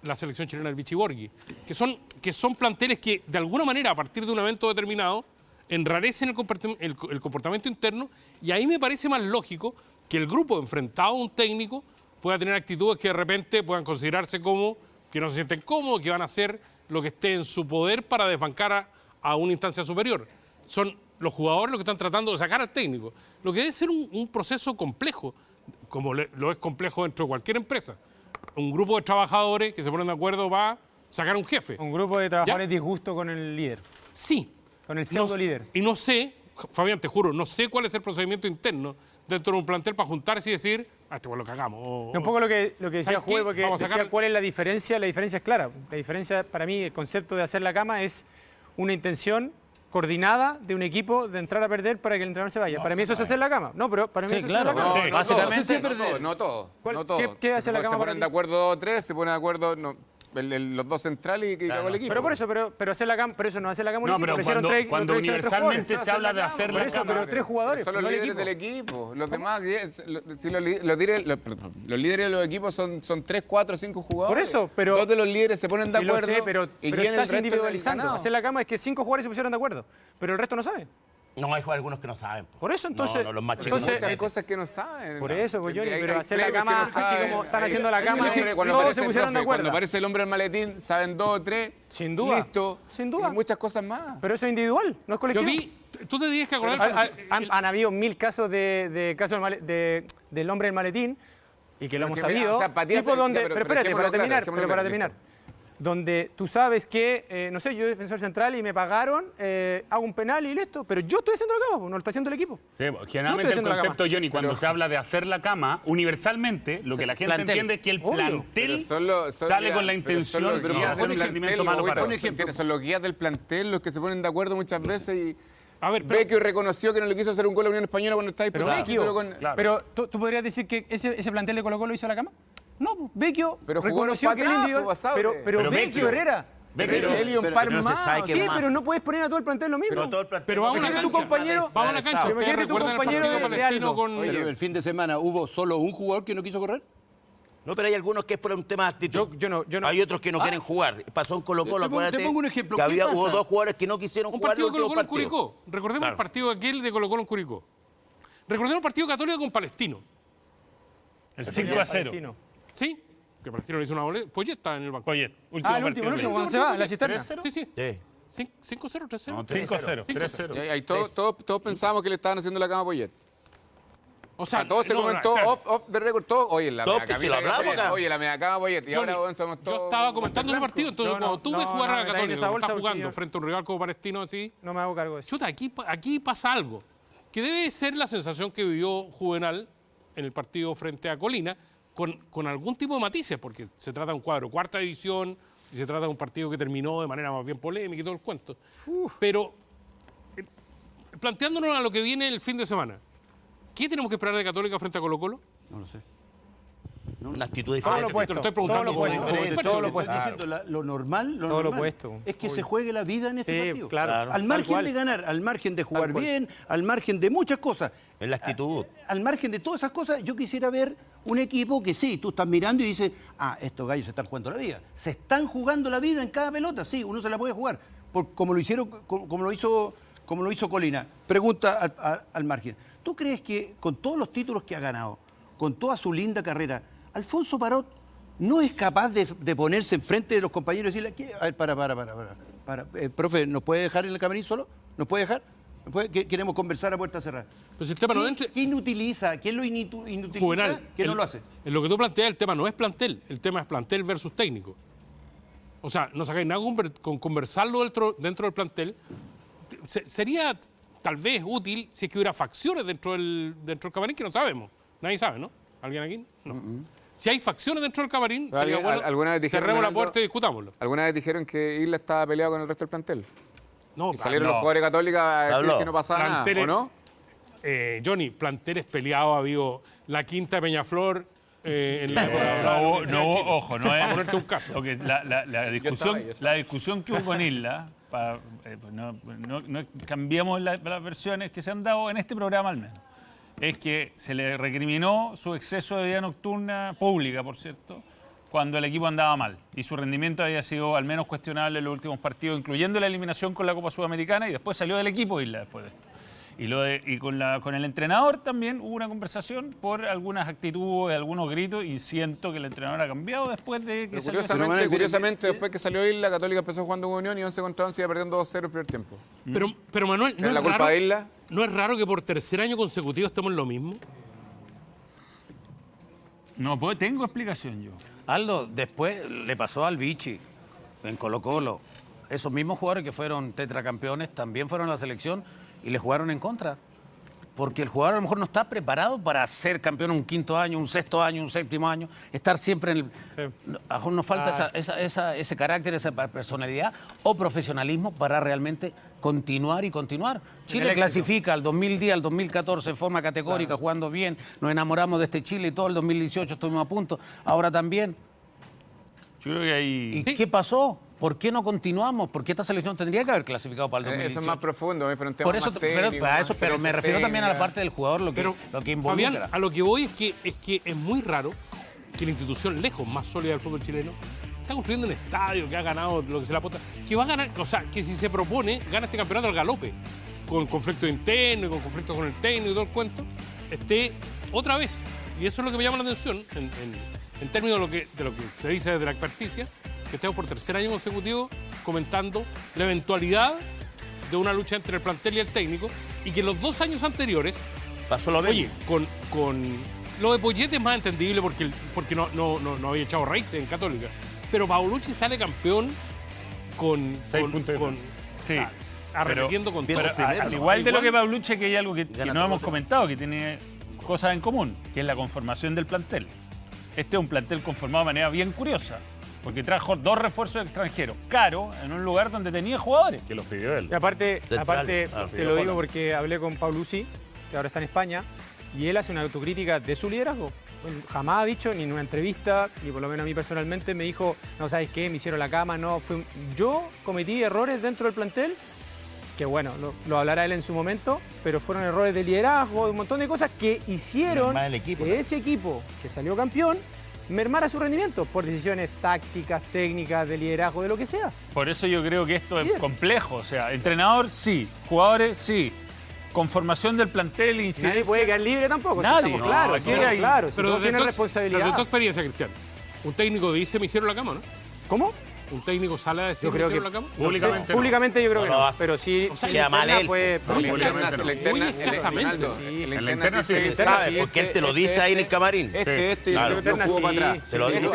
La selección chilena del Vichy Borghi, que son planteles que, de alguna manera, a partir de un evento determinado, enrarecen el comportamiento interno, y ahí me parece más lógico que el grupo enfrentado a un técnico pueda tener actitudes que de repente puedan considerarse como que no se sienten cómodos, que van a hacer lo que esté en su poder para desbancar a una instancia superior. Son los jugadores los que están tratando de sacar al técnico, lo que debe ser un proceso complejo, como lo es complejo dentro de cualquier empresa. Un grupo de trabajadores que se ponen de acuerdo va a sacar a un jefe. Un grupo de trabajadores disgusto con el líder. Sí. Con el pseudo líder. Y no sé, Fabián, te juro, no sé cuál es el procedimiento interno dentro de un plantel para juntarse y decir, este lo cagamos. Un poco lo que decía Juve, porque Vamos a decía sacar... cuál es la diferencia. La diferencia es clara. La diferencia, para mí, el concepto de hacer la cama es una intención coordinada de un equipo de entrar a perder para que el entrenador se vaya. Para mí eso es hacer la cama. No, pero para mí eso es hacer la cama. Sí, básicamente. No todo. ¿Qué hace la cama Se para ponen ti? de acuerdo 2 o 3, se ponen de acuerdo los dos centrales y cagó el equipo. Pero por eso, pero hacer la cama, pero eso no hace la cama un No, equipo. pero Lo hicieron cuando lo hicieron tres universalmente jugadores. se habla de hacer Por la eso, cama. pero 3 jugadores. Son los no el líderes equipo. del equipo. Los demás, si los líderes de los equipos son 3, 4, 5 jugadores. Por eso, pero... 2 de los líderes se ponen de Sí, lo acuerdo. sé, pero y guían el estás resto del individualizando. ganado. Hacer la cama es que 5 jugadores se pusieron de acuerdo, pero el resto no sabe. No, hay algunos que no saben. Por eso, entonces... No, los más chicos entonces, Muchas cosas que no saben. Por eso, pues, Johnny, Hay pero hacer la players cama que no así saben. como están haciendo la cama, Cuando todos aparece se pusieron de el profe, acuerdo. Cuando aparece el hombre al maletín, saben 2 o 3. Sin duda. Listo. Sin duda. Y muchas cosas más. Pero eso es individual, no es Yo colectivo. vi, tú te tienes que acordar... Han habido 1000 casos del hombre del maletín, y que lo hemos sabido. o sea, Patías- Tipo donde, ya, pero espérate, dejémoslo para terminar, claro, para dejémoslo terminar. Donde tú sabes que, no sé, yo soy defensor central y me pagaron, hago un penal y listo. Pero yo estoy haciendo la cama, pues, no lo está haciendo el equipo. Sí, Yo generalmente estoy el haciendo la concepto, cama. Johnny, cuando se habla de hacer la cama, universalmente, lo que la gente plantel. entiende es que el Obvio. plantel Pero sale con la intención pero de hacer un plantel, rendimiento malo para Guaguito, otro. son los guías del plantel los que se ponen de acuerdo muchas veces y... A ver, pero- Vecchio reconoció que no le quiso hacer un gol a la Unión Española cuando está Pero disputando. Vecchio, pero ¿tú podrías decir que ese plantel de Colo-Colo hizo la cama? No, pues, Vecchio Pero jugó reconoció unos que él para atrás, individual. pues, Basauri. Pero Vecchio, Vecchio. Herrera. Pero él y un par no se más. sabe Sí, más. pero no puedes poner a todo el plantel lo mismo. Pero todo el plantel. Pero vamos a la Imagínate tu cancha. compañero. Vamos a la cancha. Pero ¿Ustedes imagínate tu recuerdan el compañero partido de palestino Aldo. con... Pero el fin de semana hubo solo un jugador que no quiso correr. No, pero hay algunos que es por un tema de actitud. Yo no. Hay otros que no quieren jugar. Pasó en Colo-Colo, Te pongo acuérdate un ejemplo. que ¿Qué hubo pasa? 2 jugadores que no quisieron Un jugar partido el de último Colo-Colo en partido. Curicó. Recordemos Claro. el partido aquel de Colo-Colo en Curicó. Recordemos el partido Católico con Palestino. El 5-0. Palestino. ¿Sí? que Palestino le hizo una boleta. Poyet está en el banco. Oye, El partido último, del cuando se va, la cisterna. 3-0. Sí, sí. Sí. 5-0, 3-0. No, 5-0. 3-0. Y ahí todos pensábamos que le estaban haciendo la cama a Poyet. O O sea, todo se no, comentó claro. off the record, todo. Oye, la Todo, mega si camita lo que hablamos Poyet, acá. oye, la mega cama Poyet. Y Johnny, ahora, weón, somos todos. yo estaba comentando ese blanco. partido, entonces No, cuando tú ves no, jugar no, a me la caí en esa Católica, que bolsa está porque jugando yo- frente a un rival como Palestino así, No me hago cargo de eso. chuta, aquí pasa algo. Que debe ser la sensación que vivió Juvenal en el partido frente a Colina, con algún tipo de matices, porque se trata de un cuadro cuarta división y se trata de un partido que terminó de manera más bien polémica y todo el cuento. Pero, planteándonos a lo que viene el fin de semana, ¿qué tenemos que esperar de Católica frente a Colo-Colo? No lo sé. Una actitud Todo diferente. lo opuesto. Te lo estoy preguntando Todo lo como opuesto. diferente, Todo lo Estoy opuesto. diciendo, lo normal, Todo lo normal opuesto. es que Obvio. se juegue la vida en este Sí, partido. claro. Al Tal margen cual. de ganar, al margen de jugar Tal cual. bien, al margen de muchas cosas. Es la actitud. Al margen de todas esas cosas, yo quisiera ver un equipo que sí, tú estás mirando y dices, estos gallos se están jugando la vida. Se están jugando la vida en cada pelota, sí, uno se la puede jugar. Como lo hizo Colina. Pregunta al margen. ¿Tú crees que con todos los títulos que ha ganado, con toda su linda carrera, Alfonso Parot no es capaz de ponerse enfrente de los compañeros y decirle, a ver, para. Profe, ¿nos puede dejar en el camarín solo? ¿Nos puede dejar? Queremos conversar a puerta cerrada. Pero si el tema no entra... ¿Quién utiliza? ¿Quién lo inutiliza? Juvenal, ¿Quién no lo hace? En lo que tú planteas, el tema no es plantel, el tema es plantel versus técnico. O sea, no sacáis nada con conversarlo dentro del plantel. Sería tal vez útil si es que hubiera facciones dentro del camarín que no sabemos. Nadie sabe, ¿no? ¿Alguien aquí? No. Si hay facciones dentro del camarín, Pero sería alguien- bueno, alguna vez dijeron, cerremos la Leonardo, puerta y discutámoslo. ¿Alguna vez dijeron que Isla estaba peleado con el resto del plantel? No, Y salieron no. los jugadores católicos a decir Habló. que no pasaba nada, Planteles- ¿o no? Johnny, planteles peleados, ha habido la quinta de Peñaflor en la época No hubo, ojo, no es. Para ponerte un caso. Porque la discusión que hubo con Isla, no cambiamos las versiones que se han dado en este programa al menos, es que se le recriminó su exceso de vida nocturna pública, por cierto, cuando el equipo andaba mal y su rendimiento había sido al menos cuestionable en los últimos partidos, incluyendo la eliminación con la Copa Sudamericana, y después salió del equipo Isla después de esto. Y con el entrenador también hubo una conversación por algunas actitudes, algunos gritos, y siento que el entrenador ha cambiado después de que Pero salió. curiosamente, después que salió Isla, Católica empezó jugando con Unión y 11 contra 11 iba perdiendo 2-0 el primer tiempo. Pero Manuel, ¿Es la culpa de Isla? ¿no es raro que por tercer año consecutivo estemos en lo mismo? No, pues tengo explicación yo. Aldo, después le pasó al Vichy en Colo-Colo. Esos mismos jugadores que fueron tetracampeones también fueron a la selección y le jugaron en contra. Porque el jugador a lo mejor no está preparado para ser campeón un quinto año, un sexto año, un séptimo año, estar siempre en el... A lo mejor nos falta ese carácter, esa personalidad o profesionalismo para realmente continuar y continuar. Chile clasifica al 2010, al 2014 en forma categórica, jugando bien, nos enamoramos de este Chile y todo el 2018 estuvimos a punto, ahora también. Yo creo que hay... ¿Y qué pasó? ¿Por qué no continuamos? ¿Por qué esta selección tendría que haber clasificado para el 2018? Eso es más profundo, pero un tema Por eso, más pero, técnico, para más eso, pero me refiero también a la parte del jugador, lo que involucra. Fabián, a lo que voy es que es muy raro que la institución lejos más sólida del fútbol chileno está construyendo un estadio que ha ganado lo que se le apuesta, que va a ganar, o sea, que si se propone, gana este campeonato al galope, con conflicto interno y con conflicto con el técnico y todo el cuento, esté otra vez. Y eso es lo que me llama la atención en términos de lo que se dice desde la experticia, que estemos por tercer año consecutivo comentando la eventualidad de una lucha entre el plantel y el técnico, y que los 2 años anteriores, Pasó lo mismo. oye, con lo de Poyet es más entendible porque no había echado raíces en Católica, pero Paulucci sale campeón con 6 puntos de con diferencia. Sí, arremetiendo con pero todo. al igual de lo que Paulucci, que hay algo que Gana no todo. hemos comentado, que tiene cosas en común, que es la conformación del plantel. Este es un plantel conformado de manera bien curiosa, porque trajo 2 refuerzos extranjeros, caro, en un lugar donde tenía jugadores. Que los pidió él. Y aparte Central. te lo digo porque hablé con Paulucci, que ahora está en España, y él hace una autocrítica de su liderazgo. Él jamás ha dicho, ni en una entrevista, ni por lo menos a mí personalmente, me dijo, no, ¿sabes qué? Me hicieron la cama, no. Yo cometí errores dentro del plantel, que bueno, lo hablará él en su momento, pero fueron errores de liderazgo, de un montón de cosas que hicieron Mermar el equipo, que ¿no? ese equipo que salió campeón mermara su rendimiento por decisiones tácticas, técnicas, de liderazgo, de lo que sea. Por eso yo creo que esto es Bien. complejo. O sea, entrenador sí, jugadores sí, conformación del plantel, incidencia. Nadie puede quedar libre tampoco. Nadie. Si estamos No, claros, aquí estamos hay- claros. Si Pero todos desde tienen tu responsabilidad. experiencia, Cristian, Un técnico dice, me hicieron la cama, ¿no? ¿Cómo? Un técnico sale a decir, Yo me creo hicieron que la cama. Públicamente. Públicamente yo creo que No lo no. hace. Pero sí, O sea, sí queda en mal interna, él. pues, No, pues, sí, interna, públicamente sí. no. Muy escasamente. Sí, En En la interna sí sí, ¿Sabe? sí, Porque él te lo dice ahí en el camarín. Este, Claro. y el otro jugó para atrás. Se lo dice. y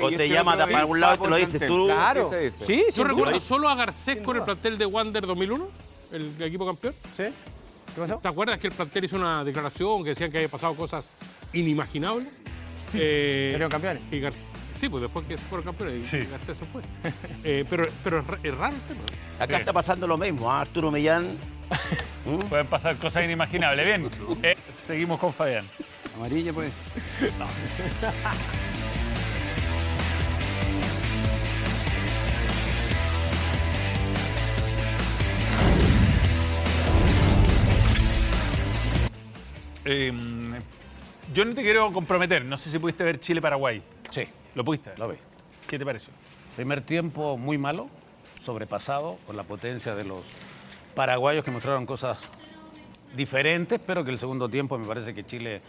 O te este llama otro para un lado y te lo sapo dice el tú. plantel. Claro. Sí, se dice. Sí, Yo sin recuerdo duda. solo a Garcés con el plantel de Wander 2001, el equipo campeón. ¿Sí? ¿Qué pasó? ¿Te acuerdas que el plantel hizo una declaración que decían que había pasado cosas inimaginables? Salieron campeones. Y sí, pues después que fueron campeones y Garcés se fue. Pero es raro el tema. Acá está pasando lo mismo. Arturo Millán. Pueden pasar cosas inimaginables. Bien, seguimos con Fabián. Amarilla, pues. Yo no te quiero comprometer. No sé si pudiste ver Chile-Paraguay. Sí, ¿Lo pudiste? lo vi. ¿Qué te pareció? Primer tiempo muy malo, sobrepasado por la potencia de los paraguayos que mostraron cosas diferentes, pero que el segundo tiempo me parece que Chile,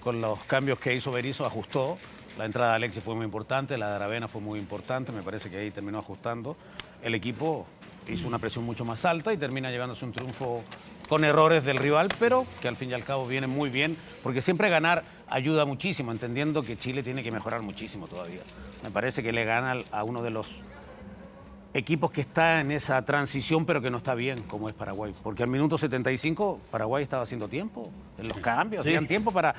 con los cambios que hizo Berizzo, ajustó. La entrada de Alexis fue muy importante, la de Aravena fue muy importante, me parece que ahí terminó ajustando. El equipo hizo una presión mucho más alta y termina llevándose un triunfo con errores del rival, pero que al fin y al cabo viene muy bien, porque siempre ganar ayuda muchísimo, entendiendo que Chile tiene que mejorar muchísimo todavía. Me parece que le gana a uno de los equipos que está en esa transición, pero que no está bien, como es Paraguay. Porque al minuto 75 Paraguay estaba haciendo tiempo en los cambios, hacían tiempo para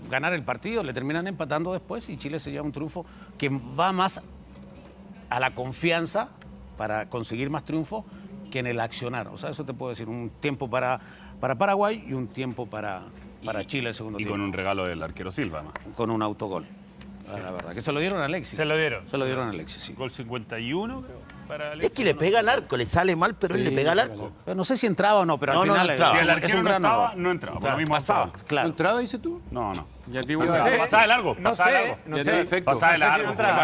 ganar el partido, le terminan empatando después y Chile se lleva un triunfo que va más a la confianza para conseguir más triunfos que en el accionar. O sea, eso te puedo decir, un tiempo para Paraguay y un tiempo para Chile el segundo Y tiempo. con un regalo del arquero Silva, además. Con un autogol. La verdad, que se lo dieron a Alexis. Se lo dieron. Se lo dieron a Alexis, sí. Gol 51, creo, para Alexis. Es que le pega al arco, le sale mal, pero él le pega al arco. Pero no sé si entraba o no, pero No, al no, final no entraba. Si el es arquero un no gran estaba, error. no entraba. Por lo mismo pasaba. Claro. ¿Entrada, dices tú? No, no. Ya te digo, No sé. Pasaba de largo. No Pasaba de sé, largo. no Ya sé. perfecto. Pasaba de No sé si largo. entraba.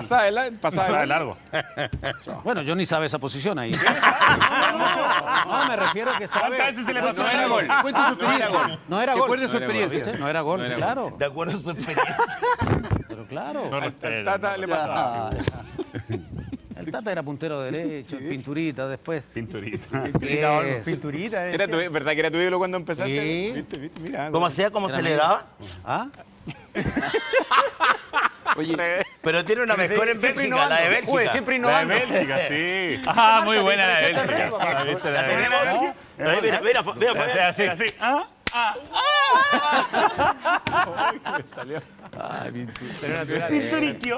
Pasaba de largo. Bueno, Johnny sabe esa posición ahí. No, me refiero a que sabe. ¿Cuántas veces se le pasó? No era gol. Cuente su experiencia. No era Que gol. cuente su experiencia. ¿Viste? No era gol, claro. De acuerdo a su experiencia. Pero claro. No Al respetan, Tata no le respetan. pasaba. El Tata era puntero derecho, pinturita después. Pinturita. Eso. Pinturita, Era ¿Verdad que era tu ídolo cuando empezaste? Sí. ¿Viste? Mira. ¿Cómo hacía? ¿Cómo celebraba? ¿Ah? Oye, Pero tiene una mejor en Siempre Bélgica, la de innovando. Uy, Bélgica. siempre La de innovando. Bélgica, sí. Ah, muy buena la de diferencia Bélgica. está re, Ah, ¿viste la ¿La de Bélgica? tenemos? Ahí, mira, mira, Fabián. Así, así. ¿Ah?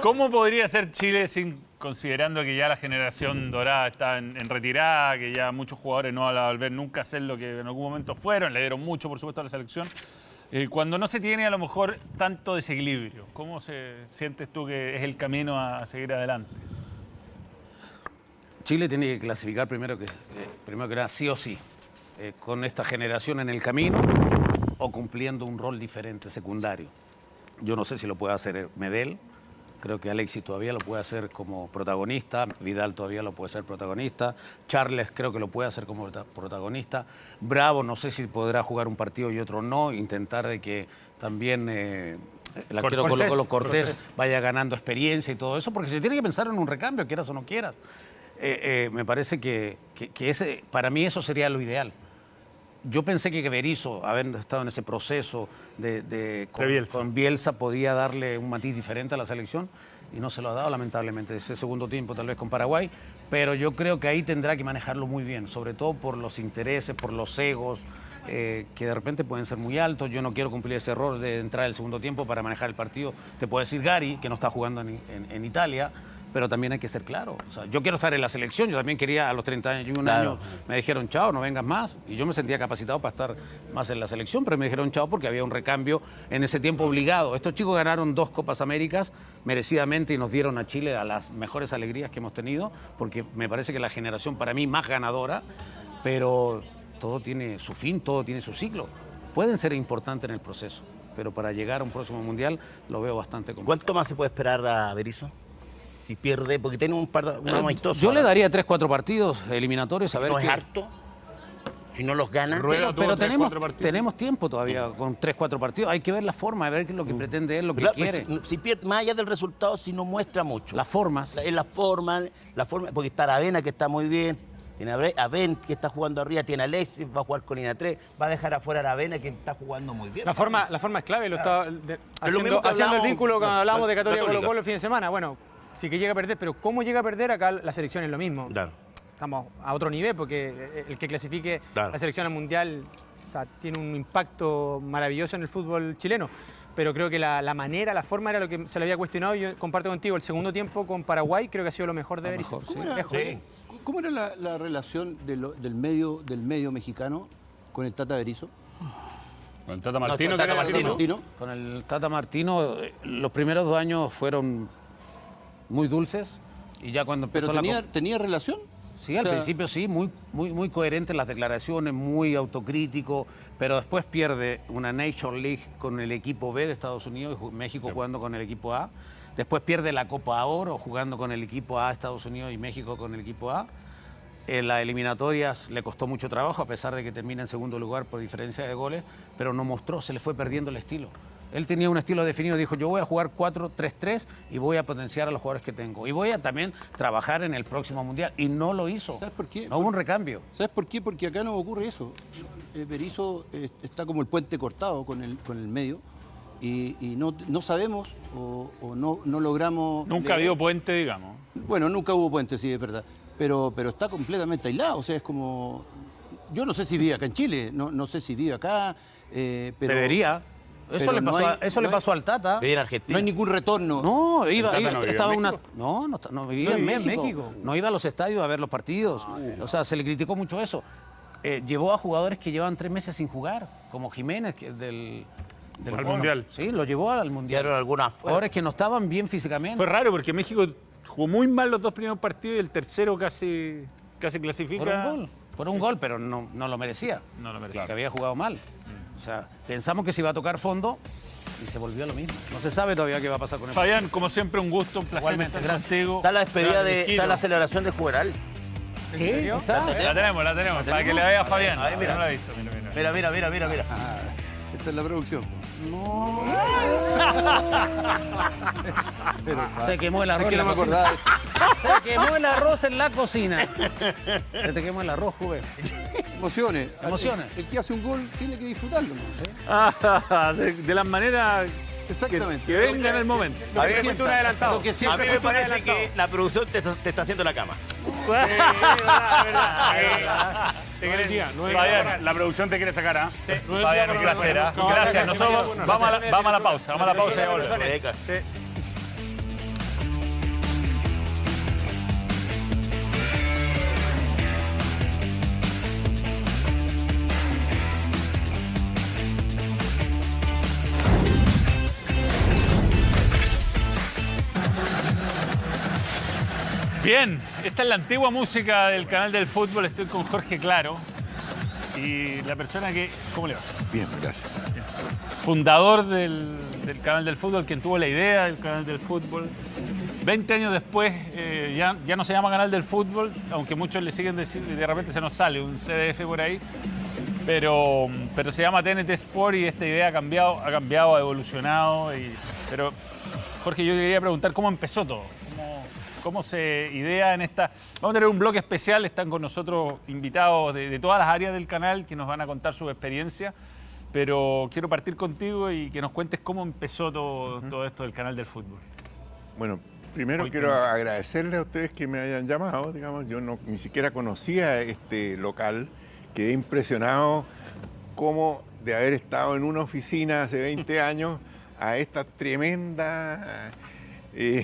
¿Cómo podría ser Chile considerando que ya la generación dorada está en retirada, que ya muchos jugadores no van a volver nunca a ser lo que en algún momento fueron, le dieron mucho, por supuesto, a la selección? Cuando no se tiene a lo mejor tanto desequilibrio, ¿cómo sientes tú que es el camino a seguir adelante? Chile tiene que clasificar primero que nada, sí o sí, con esta generación en el camino o cumpliendo un rol diferente, secundario. Yo no sé si lo puede hacer Medel, creo que Alexis todavía lo puede hacer como protagonista, Vidal todavía lo puede ser protagonista, Charles creo que lo puede hacer como protagonista, Bravo no sé si podrá jugar un partido y otro no, intentar de que también el arquero Colo-Colo Cortés vaya ganando experiencia y todo eso, porque se tiene que pensar en un recambio, quieras o no quieras. Me parece que para mí eso sería lo ideal. Yo pensé que Berizzo, habiendo estado en ese proceso con Bielsa, podía darle un matiz diferente a la selección y no se lo ha dado, lamentablemente, ese segundo tiempo tal vez con Paraguay, pero yo creo que ahí tendrá que manejarlo muy bien, sobre todo por los intereses, por los egos, que de repente pueden ser muy altos. Yo no quiero cumplir ese error de entrar el segundo tiempo para manejar el partido. Te puede decir Gary, que no está jugando en Italia, pero también hay que ser claro. O sea, yo quiero estar en la selección, yo también quería a los 31 años, me dijeron chao, no vengas más, y yo me sentía capacitado para estar más en la selección, pero me dijeron chao porque había un recambio en ese tiempo obligado. Estos chicos ganaron 2 Copas Américas merecidamente y nos dieron a Chile a las mejores alegrías que hemos tenido, porque me parece que la generación para mí más ganadora, pero todo tiene su fin, todo tiene su ciclo. Pueden ser importantes en el proceso, pero para llegar a un próximo mundial lo veo bastante complicado. ¿Cuánto más se puede esperar a Berizzo? Si pierde, porque tiene un amistoso. Yo le daría 3-4 partidos eliminatorios a ver ¿No es qué. harto? Si no los gana, Rueda tuvo Pero 3-4 partidos. tenemos tiempo todavía con 3-4 partidos. Hay que ver la forma, a ver qué es lo que pretende él, lo que claro, quiere. si pierde, más allá del resultado, si no muestra mucho. Las formas. La forma, porque está Aravena, que está muy bien. Tiene a Ben, que está jugando arriba. Tiene a Alexis, va a jugar con Línea 3. Va a dejar afuera a Aravena, que está jugando muy bien. La forma es clave. Lo estaba mismo que haciendo el hablamos vínculo cuando hablábamos de Católica. Colo-Colo el fin de semana. Bueno, sí que llega a perder, pero ¿cómo llega a perder? Acá la selección es lo mismo. Claro. Estamos a otro nivel, porque el que clasifique Claro. la selección al Mundial, o sea, tiene un impacto maravilloso en el fútbol chileno. Pero creo que la manera, la forma era lo que se le había cuestionado. Yo comparto contigo, el segundo tiempo con Paraguay creo que ha sido lo mejor de Berizzo. ¿Cómo era la relación del medio mexicano con el Tata Berizzo? Con el Tata Martino, Tata ¿querés decir? Martino. Con el Tata Martino, los primeros 2 años fueron muy dulces y ya cuando empezó ¿Pero tenía relación? Sí, al O sea, principio sí, muy coherente en las declaraciones, muy autocrítico, pero después pierde una Nation League con el equipo B de Estados Unidos y México jugando con el equipo A. Después pierde la Copa Oro jugando con el equipo A Estados Unidos y México con el equipo A. En las eliminatorias le costó mucho trabajo, a pesar de que termina en segundo lugar por diferencia de goles, pero no mostró, se le fue perdiendo el estilo. Él tenía un estilo definido, dijo, yo voy a jugar 4-3-3 y voy a potenciar a los jugadores que tengo. Y voy a también trabajar en el próximo Mundial. Y no lo hizo. ¿Sabes por qué? No hubo un recambio. ¿Sabes por qué? Porque acá no ocurre eso. Berizzo está como el puente cortado con el medio y no sabemos o no logramos... Nunca ha habido puente, digamos. Bueno, nunca hubo puente, sí, es verdad. Pero está completamente aislado. O sea, es como... Yo no sé si vive acá en Chile, no sé si vive acá, pero... Debería. Eso pero le pasó al Tata. Vive en Argentina. No hay ningún retorno. No, Tata no vivía estaba en una. México. No vivía en vivía en México. México. No iba a los estadios a ver los partidos. O sea, se le criticó mucho eso. Llevó a jugadores que llevaban 3 meses sin jugar, como Jiménez del Al Polo. Mundial. Sí, lo llevó al Mundial. Quedaron algunas afuera. Jugadores que no estaban bien físicamente. Fue raro porque México jugó muy mal los 2 primeros partidos y el tercero casi clasifica. Por un gol, pero no lo merecía. No lo merecía. Que había jugado mal. O sea, pensamos que se iba a tocar fondo y se volvió lo mismo. No se sabe todavía qué va a pasar con el Fabián, como siempre, un gusto, un placer Igualmente, estar contigo. Está la despedida Tranquilo. está la celebración de Juveral. ¿Qué? ¿Está? La tenemos, para que le vaya a Fabián. Ahí, mira. No la he visto, mira. Mira. Esta es la producción. Se quemó el arroz. Es que en no la me cocina. acordaba. Se quemó el arroz en la cocina. Se te quemó el arroz, Juve. Emociones. Emociones. El que hace un gol tiene que disfrutarlo, ¿no? De las maneras Exactamente. que venga en el momento. A mí, Siempre un adelantado. Lo que a siempre mí me parece que la producción te está haciendo la cama. Fabián, La producción te quiere sacar, ¿ah? Fabián, un placer. Gracias. Nosotros vamos a la pausa. Vamos a la pausa y ya volvemos. Bien, esta es la antigua música del canal del fútbol. Estoy con Jorge Claro y la persona que... ¿Cómo le va? Bien, gracias. Fundador del canal del fútbol, quien tuvo la idea del canal del fútbol. 20 años después ya no se llama canal del fútbol, aunque muchos le siguen diciendo y de repente se nos sale un CDF por ahí. Pero se llama TNT Sport y esta idea ha cambiado, ha evolucionado. Pero Jorge, yo quería preguntar cómo empezó todo. ¿Cómo se idea en esta...? Vamos a tener un bloque especial, están con nosotros invitados de todas las áreas del canal que nos van a contar su experiencia, pero quiero partir contigo y que nos cuentes cómo empezó todo esto del canal del fútbol. Bueno, primero quiero agradecerle a ustedes que me hayan llamado, digamos, yo ni siquiera conocía este local, quedé impresionado cómo de haber estado en una oficina hace 20 años a esta tremenda...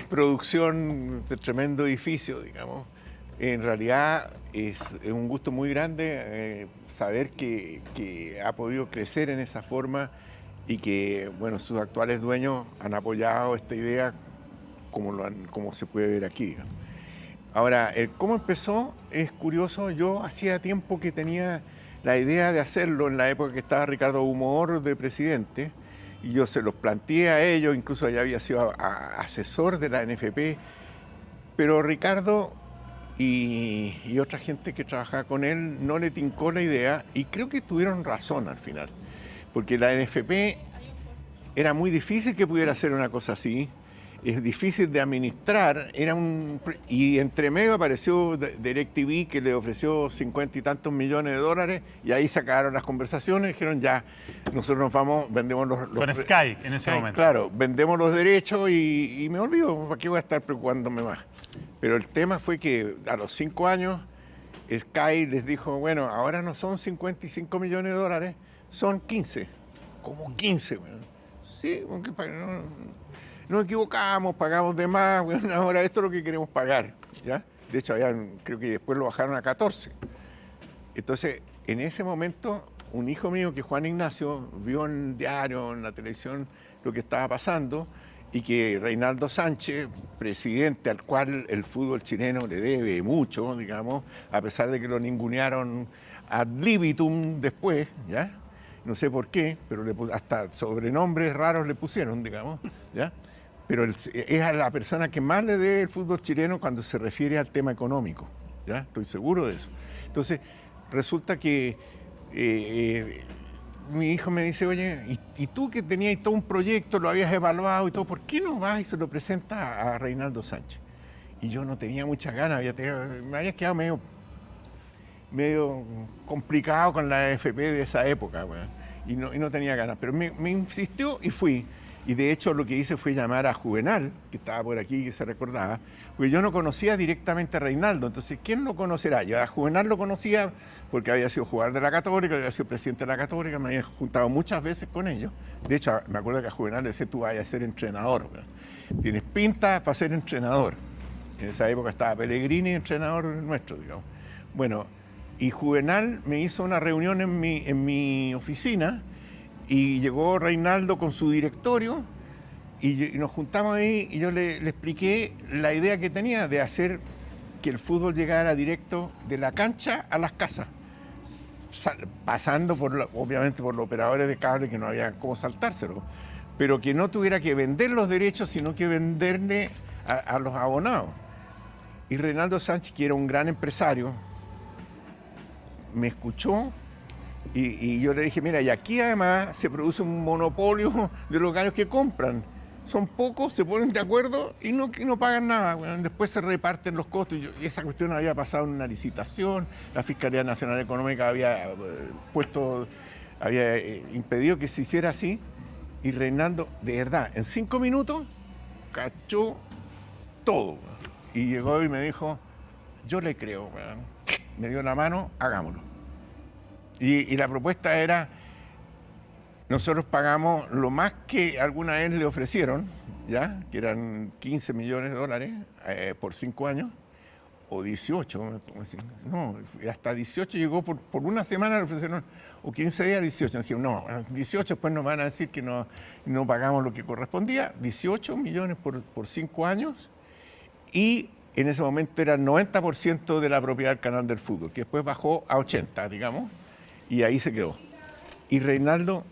producción de tremendo edificio, digamos. En realidad es un gusto muy grande saber que ha podido crecer en esa forma y que, bueno, sus actuales dueños han apoyado esta idea como se puede ver aquí, digamos. Ahora, cómo empezó es curioso. Yo hacía tiempo que tenía la idea de hacerlo en la época que estaba Ricardo Humor de presidente. Y yo se los planteé a ellos, incluso ya había sido asesor de la NFP, pero Ricardo y otra gente que trabajaba con él no le tincó la idea y creo que tuvieron razón al final, porque la NFP era muy difícil que pudiera hacer una cosa así, es difícil de administrar, y entre medio apareció DirecTV que le ofreció 50 y tantos millones de dólares y ahí se acabaron las conversaciones, dijeron ya, nosotros nos vamos, vendemos los Con Sky en ese momento. Claro, vendemos los derechos y me olvido, ¿para qué voy a estar preocupándome más? Pero el tema fue que a los 5 años Sky les dijo, bueno, ahora no son 55 millones de dólares, son 15. ¿Cómo 15? Bueno, sí, porque nos equivocamos, pagamos de más, bueno, ahora esto es lo que queremos pagar, ¿ya? De hecho, creo que después lo bajaron a 14. Entonces, en ese momento, un hijo mío, que es Juan Ignacio, vio en el diario, en la televisión, lo que estaba pasando y que Reinaldo Sánchez, presidente al cual el fútbol chileno le debe mucho, digamos, a pesar de que lo ningunearon ad libitum después, ¿ya? No sé por qué, pero hasta sobrenombres raros le pusieron, digamos, ¿ya? Pero es a la persona que más le debe el fútbol chileno cuando se refiere al tema económico, ¿ya? Estoy seguro de eso. Entonces, resulta que mi hijo me dice, oye, ¿y tú que tenías todo un proyecto, lo habías evaluado y todo, ¿por qué no vas y se lo presentas a Reinaldo Sánchez? Y yo no tenía muchas ganas, me había quedado medio complicado con la FP de esa época, bueno, y no tenía ganas, pero me insistió y fui. Y de hecho lo que hice fue llamar a Juvenal, que estaba por aquí, que se recordaba, porque yo no conocía directamente a Reinaldo, entonces ¿quién lo conocerá? Yo a Juvenal lo conocía porque había sido jugador de la Católica, había sido presidente de la Católica, me había juntado muchas veces con ellos. De hecho, me acuerdo que a Juvenal le decía, tú vayas a ser entrenador, ¿verdad? Tienes pinta para ser entrenador. En esa época estaba Pellegrini, entrenador nuestro, digamos. Bueno, y Juvenal me hizo una reunión en mi oficina, y llegó Reinaldo con su directorio y nos juntamos ahí y yo le expliqué la idea que tenía de hacer que el fútbol llegara directo de la cancha a las casas, pasando obviamente por los operadores de cable que no había cómo saltárselo, pero que no tuviera que vender los derechos, sino que venderle a los abonados. Y Reinaldo Sánchez, que era un gran empresario, me escuchó. Y yo le dije, mira, y aquí además se produce un monopolio de los gallos que compran. Son pocos, se ponen de acuerdo y no pagan nada. Bueno, después se reparten los costos. Y esa cuestión había pasado en una licitación. La Fiscalía Nacional Económica había impedido que se hiciera así. Y Reinaldo, de verdad, en 5 minutos, cachó todo. Y llegó y me dijo, yo le creo. Me dio la mano, hagámoslo. Y la propuesta era, nosotros pagamos lo más que alguna vez le ofrecieron, ¿ya? Que eran 15 millones de dólares por 5 años, o 18, no, hasta 18 llegó por una semana, le ofrecieron, o 15 días, 18. Dijimos, no, 18, después nos van a decir que no pagamos lo que correspondía, 18 millones por 5 años, y en ese momento era el 90% de la propiedad del Canal del Fútbol, que después bajó a 80, digamos. Y ahí se quedó. Y Reinaldo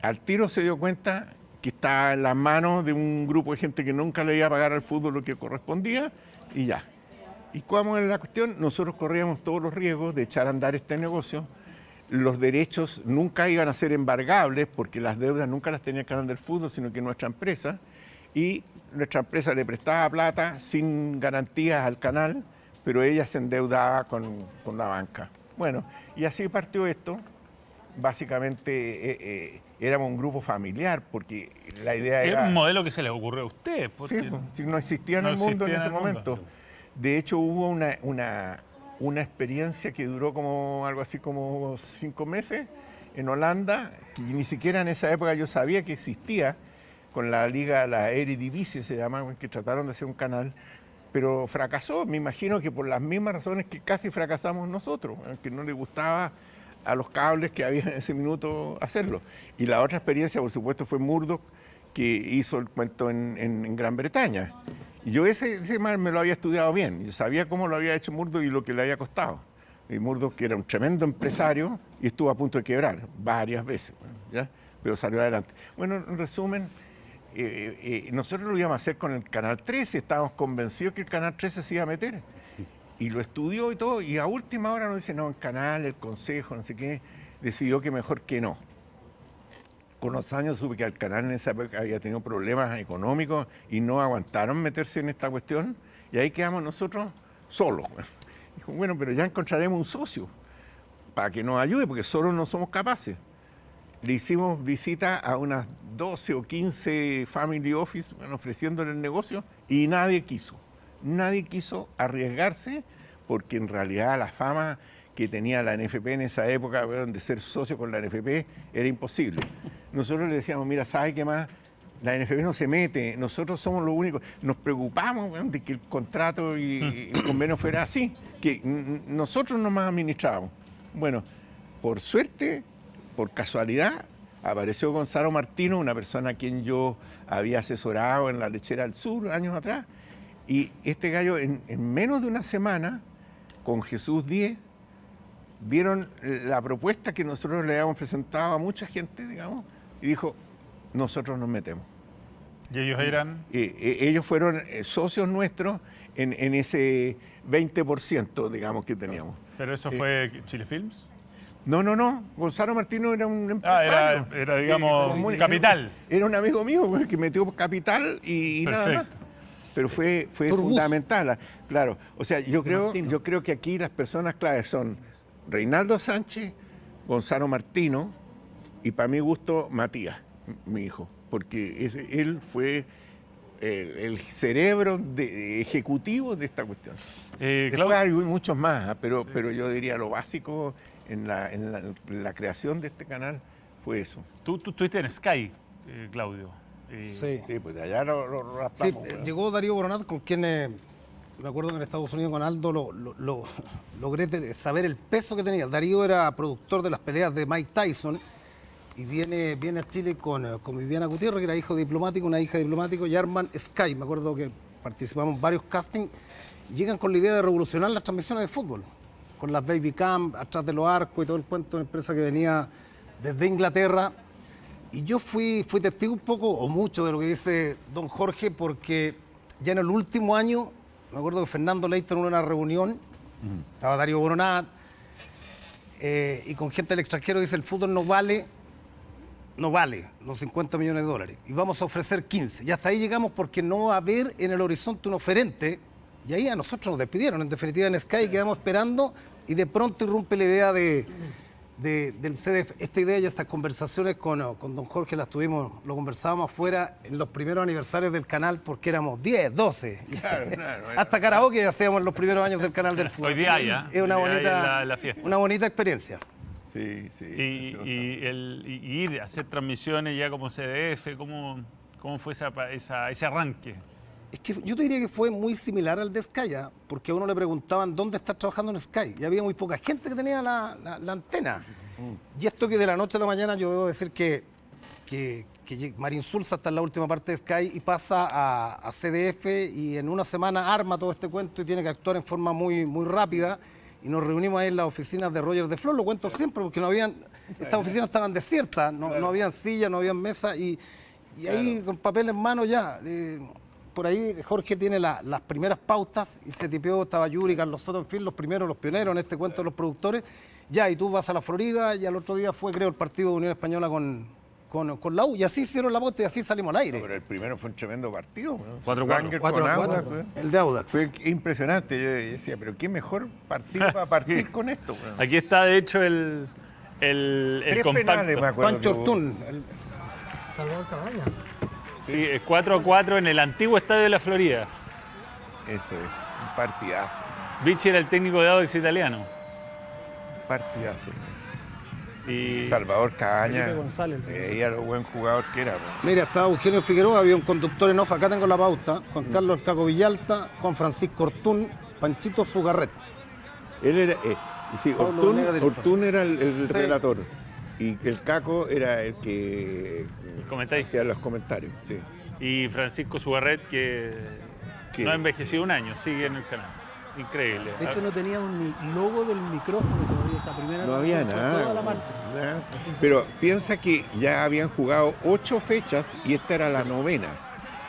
al tiro se dio cuenta que estaba en las manos de un grupo de gente que nunca le iba a pagar al fútbol lo que correspondía y ya. ¿Y cómo es la cuestión? Nosotros corríamos todos los riesgos de echar a andar este negocio. Los derechos nunca iban a ser embargables porque las deudas nunca las tenía el Canal del Fútbol, sino que nuestra empresa. Y nuestra empresa le prestaba plata sin garantías al canal, pero ella se endeudaba con la banca. Bueno, y así partió esto. Básicamente éramos un grupo familiar, porque la idea era... Era un modelo que se le ocurrió a usted. Sí, pues, no existía en el mundo en ese momento. De hecho, hubo una experiencia que duró como algo así como 5 meses en Holanda, que ni siquiera en esa época yo sabía que existía, con la liga, la Eredivisie se llama, que trataron de hacer un canal, pero fracasó, me imagino que por las mismas razones que casi fracasamos nosotros, que no le gustaba a los cables que había en ese minuto hacerlo. Y la otra experiencia, por supuesto, fue Murdoch, que hizo el cuento en Gran Bretaña. Y yo ese mal me lo había estudiado bien, yo sabía cómo lo había hecho Murdoch y lo que le había costado. Y Murdoch, que era un tremendo empresario, y estuvo a punto de quebrar varias veces, ¿ya? Pero salió adelante. Bueno, en resumen, nosotros lo íbamos a hacer con el Canal 13, estábamos convencidos que el Canal 13 se iba a meter. Y lo estudió y todo, y a última hora nos dice, no, el canal, el consejo, no sé qué, decidió que mejor que no. Con los años supe que el canal en esa época había tenido problemas económicos y no aguantaron meterse en esta cuestión, y ahí quedamos nosotros solos. Dijo, bueno, pero ya encontraremos un socio para que nos ayude, porque solos no somos capaces. Le hicimos visita a unas 12 o 15 family office, bueno, ofreciéndole el negocio, y nadie quiso. Nadie quiso arriesgarse, porque en realidad la fama que tenía la NFP en esa época, bueno, de ser socio con la NFP, era imposible. Nosotros le decíamos, mira, ¿sabe qué más? La NFP no se mete, nosotros somos los únicos. Nos preocupamos, bueno, de que el contrato y el convenio fuera así, que nosotros nomás administrábamos. Bueno, por suerte, por casualidad, apareció Gonzalo Martino, una persona a quien yo había asesorado en la Lechera del Sur años atrás, y este gallo en menos de una semana, con Jesús Díez, vieron la propuesta que nosotros le habíamos presentado a mucha gente, digamos, y dijo, nosotros nos metemos. ¿Y ellos eran? Ellos fueron socios nuestros en ese 20%, digamos, que teníamos. ¿Pero eso fue Chile Films? No. Gonzalo Martino era un empresario. Era digamos, capital. Era un amigo mío que metió capital y nada más. Pero fue fundamental. Claro, o sea, yo creo que aquí las personas claves son Reinaldo Sánchez, Gonzalo Martino y, para mi gusto, Matías, mi hijo. Porque él fue el cerebro ejecutivo de esta cuestión. Después hay muchos más, pero yo diría lo básico en la creación de este canal fue eso. Tú estuviste en Sky, Claudio. Sí, pues de allá lo raspamos. Sí, llegó Darío Boronat, con quien me acuerdo que en Estados Unidos con Aldo logré saber el peso que tenía. Darío era productor de las peleas de Mike Tyson y viene a Chile con Viviana Gutiérrez, que era hijo diplomático, una hija diplomático, y arman Sky. Me acuerdo que participamos en varios castings y llegan con la idea de revolucionar las transmisiones de fútbol, con las baby cam, atrás de los arcos y todo el cuento, una empresa que venía desde Inglaterra. Y yo fui testigo un poco o mucho de lo que dice don Jorge, porque ya en el último año, me acuerdo que Fernando Leite en una reunión, estaba Darío Boronat, y con gente del extranjero dice, el fútbol no vale los 50 millones de dólares, y vamos a ofrecer 15. Y hasta ahí llegamos porque no va a haber en el horizonte un oferente, y ahí a nosotros nos despidieron, en definitiva en Sky quedamos esperando, y de pronto irrumpe la idea del CDF. Esta idea y estas conversaciones con don Jorge lo conversábamos afuera en los primeros aniversarios del canal, porque éramos 10, 12. Claro, hasta karaoke hacíamos en los primeros años del canal del fútbol. Hoy día ya. Es una bonita experiencia. Sí. Y ir a hacer transmisiones ya como CDF, ¿cómo fue ese arranque? Es que yo te diría que fue muy similar al de Sky, porque a uno le preguntaban dónde estás trabajando en Sky, y había muy poca gente que tenía la antena. Y esto que de la noche a la mañana, yo debo decir que Marín Sulza está en la última parte de Sky y pasa a CDF, y en una semana arma todo este cuento y tiene que actuar en forma muy, muy rápida. Y nos reunimos ahí en las oficinas de Roger de Flor, lo cuento siempre, porque estas oficinas estaban desiertas, no habían sillas, no habían mesas, y ahí con papel en mano ya. Por ahí Jorge tiene las primeras pautas y se tipeó, estaba Yuri, Carlos Soto, en fin, los pioneros en este cuento de los productores. Ya, y tú vas a la Florida, y al otro día fue, creo, el partido de Unión Española con la U, y así hicieron la pauta y así salimos al aire. No, pero el primero fue un tremendo partido. 4-4. El de Audax. Fue impresionante. Yo decía, pero qué mejor partido para partir con esto. Bueno. Aquí está, de hecho, el compacto. Penales, me acuerdo. Pancho Ortún. Salvador Cabaña. Sí, 4-4 en el antiguo estadio de la Florida. Eso es, un partidazo. Vichy era el técnico de Audax italiano. Un partidazo. Y Salvador Cabaña, González. veía lo buen jugador que era. Mira, estaba Eugenio Figueroa, había un conductor en off, acá tengo la pauta, Juan Carlos El Caco Villalta, Juan Francisco Ortún, Panchito Zugarret. Él era, sí, Ortún era el Sí. relator, y el Caco era el que hacía los comentarios. Sí. Y Francisco Sugarret, que no ha envejecido un año, sigue en el canal. Increíble. De hecho, no teníamos ni logo del micrófono todavía, esa primera. No había fue nada. Toda la marcha. Nada. Pero piensa que ya habían jugado 8 fechas y esta era la 9ª.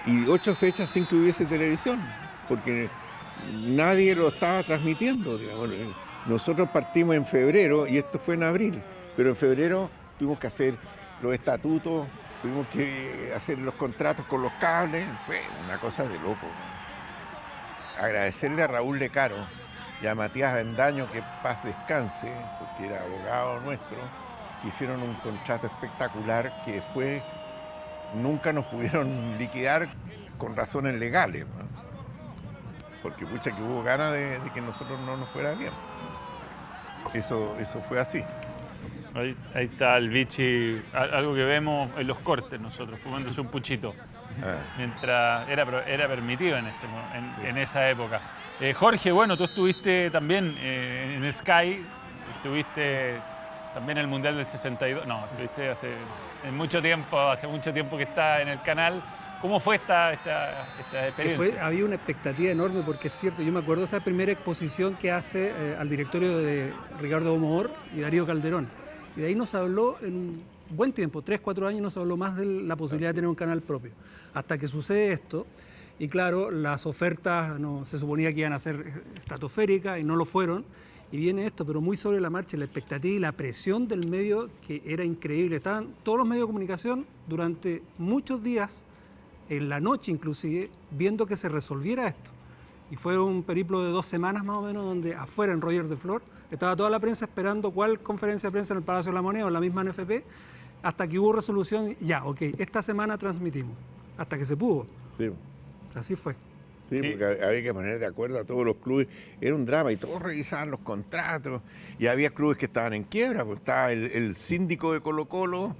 Y 8 fechas sin que hubiese televisión. Porque nadie lo estaba transmitiendo, digamos. Nosotros partimos en febrero y esto fue en abril, pero en febrero tuvimos que hacer los estatutos, tuvimos que hacer los contratos con los cables, fue una cosa de loco. Agradecerle a Raúl Lecaro y a Matías Bendaño, que paz descanse, porque era abogado nuestro, que hicieron un contrato espectacular que después nunca nos pudieron liquidar con razones legales, ¿no? Porque pucha que hubo ganas de que nosotros no nos fuera bien. Eso fue así. Ahí está el Vichy, algo que vemos en los cortes nosotros, fumándose un puchito. Mientras era permitido en esa época. Jorge, bueno, tú estuviste también en Sky, estuviste también en el Mundial del 62, no, estuviste hace mucho tiempo que está en el canal. ¿Cómo fue esta experiencia? Había una expectativa enorme porque es cierto, yo me acuerdo de esa primera exposición que hace al directorio de Ricardo Omodor y Darío Calderón. Y de ahí nos habló en un buen tiempo, 3, 4 años, nos habló más de la posibilidad de tener un canal propio. Hasta que sucede esto, y claro, las ofertas se suponía que iban a ser estratosféricas y no lo fueron. Y viene esto, pero muy sobre la marcha, la expectativa y la presión del medio, que era increíble. Estaban todos los medios de comunicación durante muchos días, en la noche inclusive, viendo que se resolviera esto. Y fue un periplo de 2 semanas más o menos, donde afuera en Roger de Flor estaba toda la prensa esperando cuál conferencia de prensa en el Palacio de la Moneda o en la misma NFP, hasta que hubo resolución. Ya, ok, esta semana transmitimos, hasta que se pudo. Sí. Así fue. Sí, porque había que poner de acuerdo a todos los clubes. Era un drama y todos revisaban los contratos. Y había clubes que estaban en quiebra, porque estaba el síndico de Colo-Colo.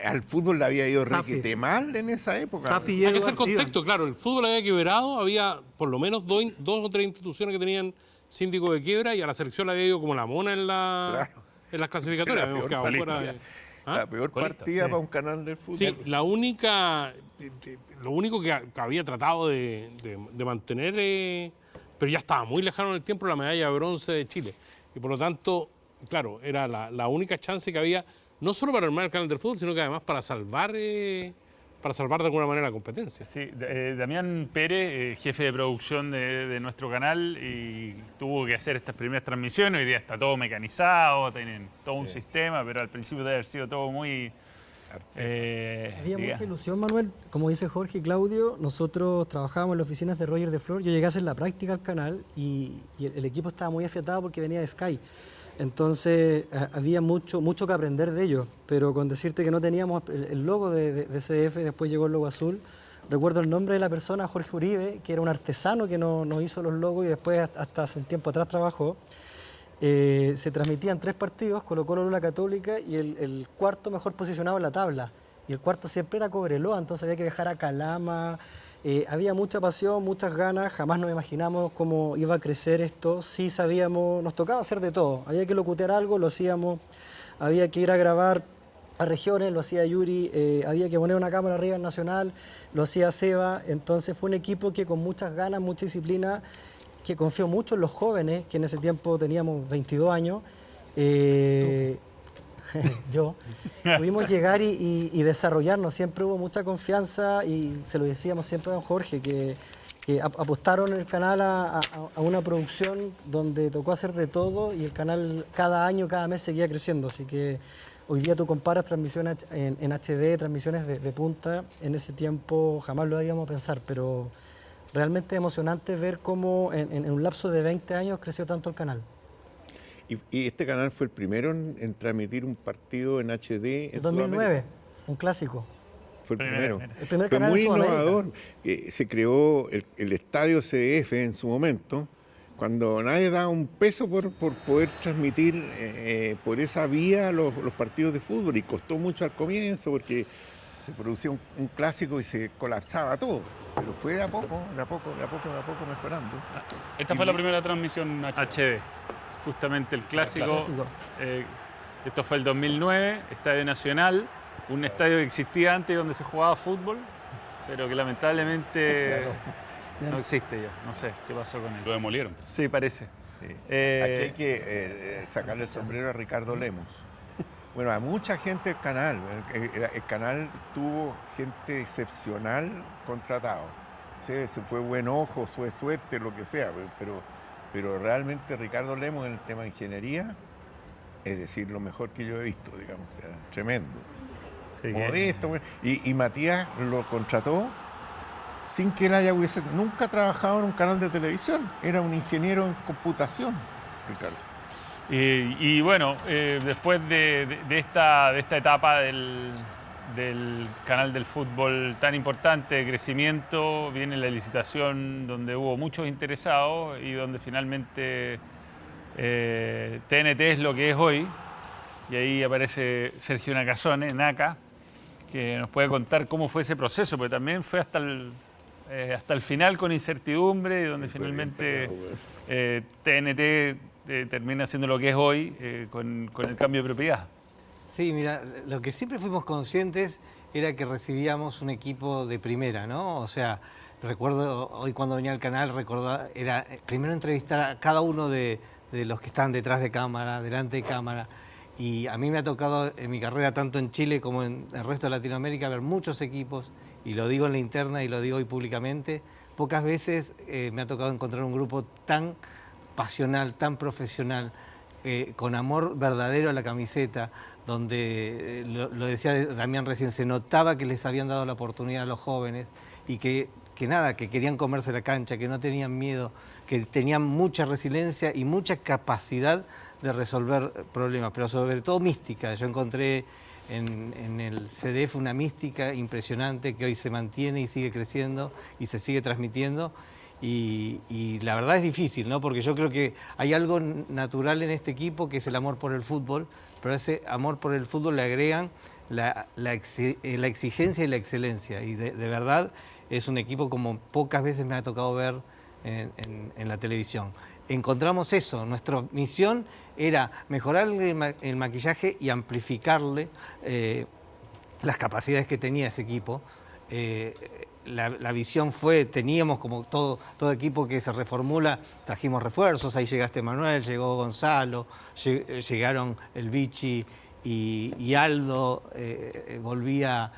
Al fútbol le había ido requete mal en esa época. Hay que hacer contexto, claro. El fútbol había quebrado, había por lo menos 2 o 3 instituciones que tenían síndico de quiebra y a la selección le había ido como la mona en las clasificatorias. La peor partida para un canal de fútbol. Sí, lo único que había tratado de mantener, pero ya estaba muy lejano en el tiempo, la medalla de bronce de Chile. Y por lo tanto, claro, era la única chance que había, no solo para armar el canal del fútbol, sino que además para salvar de alguna manera la competencia. Sí, Damián Pérez, jefe de producción de nuestro canal, y tuvo que hacer estas primeras transmisiones. Hoy día está todo mecanizado, tienen todo un sistema, pero al principio debe haber sido todo muy... Había mucha ilusión, Manuel. Como dice Jorge y Claudio, nosotros trabajábamos en las oficinas de Roger de Flor. Yo llegué a hacer la práctica al canal y el equipo estaba muy afiatado porque venía de Sky. Entonces había mucho que aprender de ellos, pero con decirte que no teníamos el logo de CDF, después llegó el logo azul. Recuerdo el nombre de la persona, Jorge Uribe, que era un artesano que nos hizo los logos y después hasta hace un tiempo atrás trabajó. Se transmitían 3 partidos, Colo-Colo, la Católica, y el cuarto mejor posicionado en la tabla. Y el cuarto siempre era Cobreloa, entonces había que viajar a Calama. Había mucha pasión, muchas ganas, jamás nos imaginamos cómo iba a crecer esto. Sí sabíamos, nos tocaba hacer de todo. Había que locutear algo, lo hacíamos. Había que ir a grabar a regiones, lo hacía Yuri. Había que poner una cámara arriba en Nacional, lo hacía Seba. Entonces fue un equipo que con muchas ganas, mucha disciplina, que confió mucho en los jóvenes, que en ese tiempo teníamos 22 años. Yo, pudimos llegar y desarrollarnos. Siempre hubo mucha confianza y se lo decíamos siempre a don Jorge, que apostaron el canal a una producción donde tocó hacer de todo y el canal cada año, cada mes seguía creciendo. Así que hoy día tú comparas transmisiones en HD, transmisiones de punta. En ese tiempo jamás lo habíamos pensar, pero realmente emocionante ver cómo en un lapso de 20 años creció tanto el canal. Y este canal fue el primero en transmitir un partido en HD en 2009, un clásico. Fue el primero. El primer fue canal muy en Sudamérica. innovador. Se creó el estadio CDF en su momento, cuando nadie daba un peso por poder transmitir por esa vía los partidos de fútbol. Y costó mucho al comienzo porque se producía un clásico y se colapsaba todo. Pero fue de a poco mejorando. Esta fue la primera transmisión HD. Justamente el clásico. Esto fue el 2009, Estadio Nacional, un estadio que existía antes donde se jugaba fútbol, pero que lamentablemente no existe ya. No sé qué pasó con él. Lo demolieron. Sí, parece. Sí. Aquí hay que sacarle el sombrero a Ricardo Lemos. Bueno, a mucha gente del canal. El canal tuvo gente excepcional contratado. Sí, si fue buen ojo, fue suerte, lo que sea, pero realmente Ricardo Lemos en el tema de ingeniería, es decir, lo mejor que yo he visto, digamos, o sea, tremendo. Sí, Modesto, y Matías lo contrató sin que él hubiese nunca trabajado en un canal de televisión. Era un ingeniero en computación, Ricardo. Y bueno, después de esta etapa del canal del fútbol tan importante de crecimiento, viene la licitación donde hubo muchos interesados y donde finalmente TNT es lo que es hoy. Y ahí aparece Sergio Nakasone, Naka, que nos puede contar cómo fue ese proceso, porque también fue hasta el final con incertidumbre y donde finalmente TNT termina siendo lo que es hoy con el cambio de propiedad. Sí, mira, lo que siempre fuimos conscientes era que recibíamos un equipo de primera, ¿no? O sea, recuerdo hoy cuando venía al canal, era primero entrevistar a cada uno de los que están detrás de cámara, delante de cámara. Y a mí me ha tocado en mi carrera, tanto en Chile como en el resto de Latinoamérica, ver muchos equipos, y lo digo en la interna y lo digo hoy públicamente. Pocas veces me ha tocado encontrar un grupo tan pasional, tan profesional, con amor verdadero a la camiseta, donde, lo decía Damián recién, se notaba que les habían dado la oportunidad a los jóvenes y que querían comerse la cancha, que no tenían miedo, que tenían mucha resiliencia y mucha capacidad de resolver problemas, pero sobre todo mística. Yo encontré en el CDF una mística impresionante que hoy se mantiene y sigue creciendo y se sigue transmitiendo. Y la verdad es difícil, ¿no? Porque yo creo que hay algo natural en este equipo que es el amor por el fútbol, pero a ese amor por el fútbol le agregan la exigencia y la excelencia. Y de verdad es un equipo como pocas veces me ha tocado ver en la televisión. Encontramos eso, nuestra misión era mejorar el maquillaje y amplificarle las capacidades que tenía ese equipo. La visión fue, teníamos como todo equipo que se reformula, trajimos refuerzos, ahí llegaste Manuel, llegó Gonzalo, llegaron el Vichy y Aldo, volvía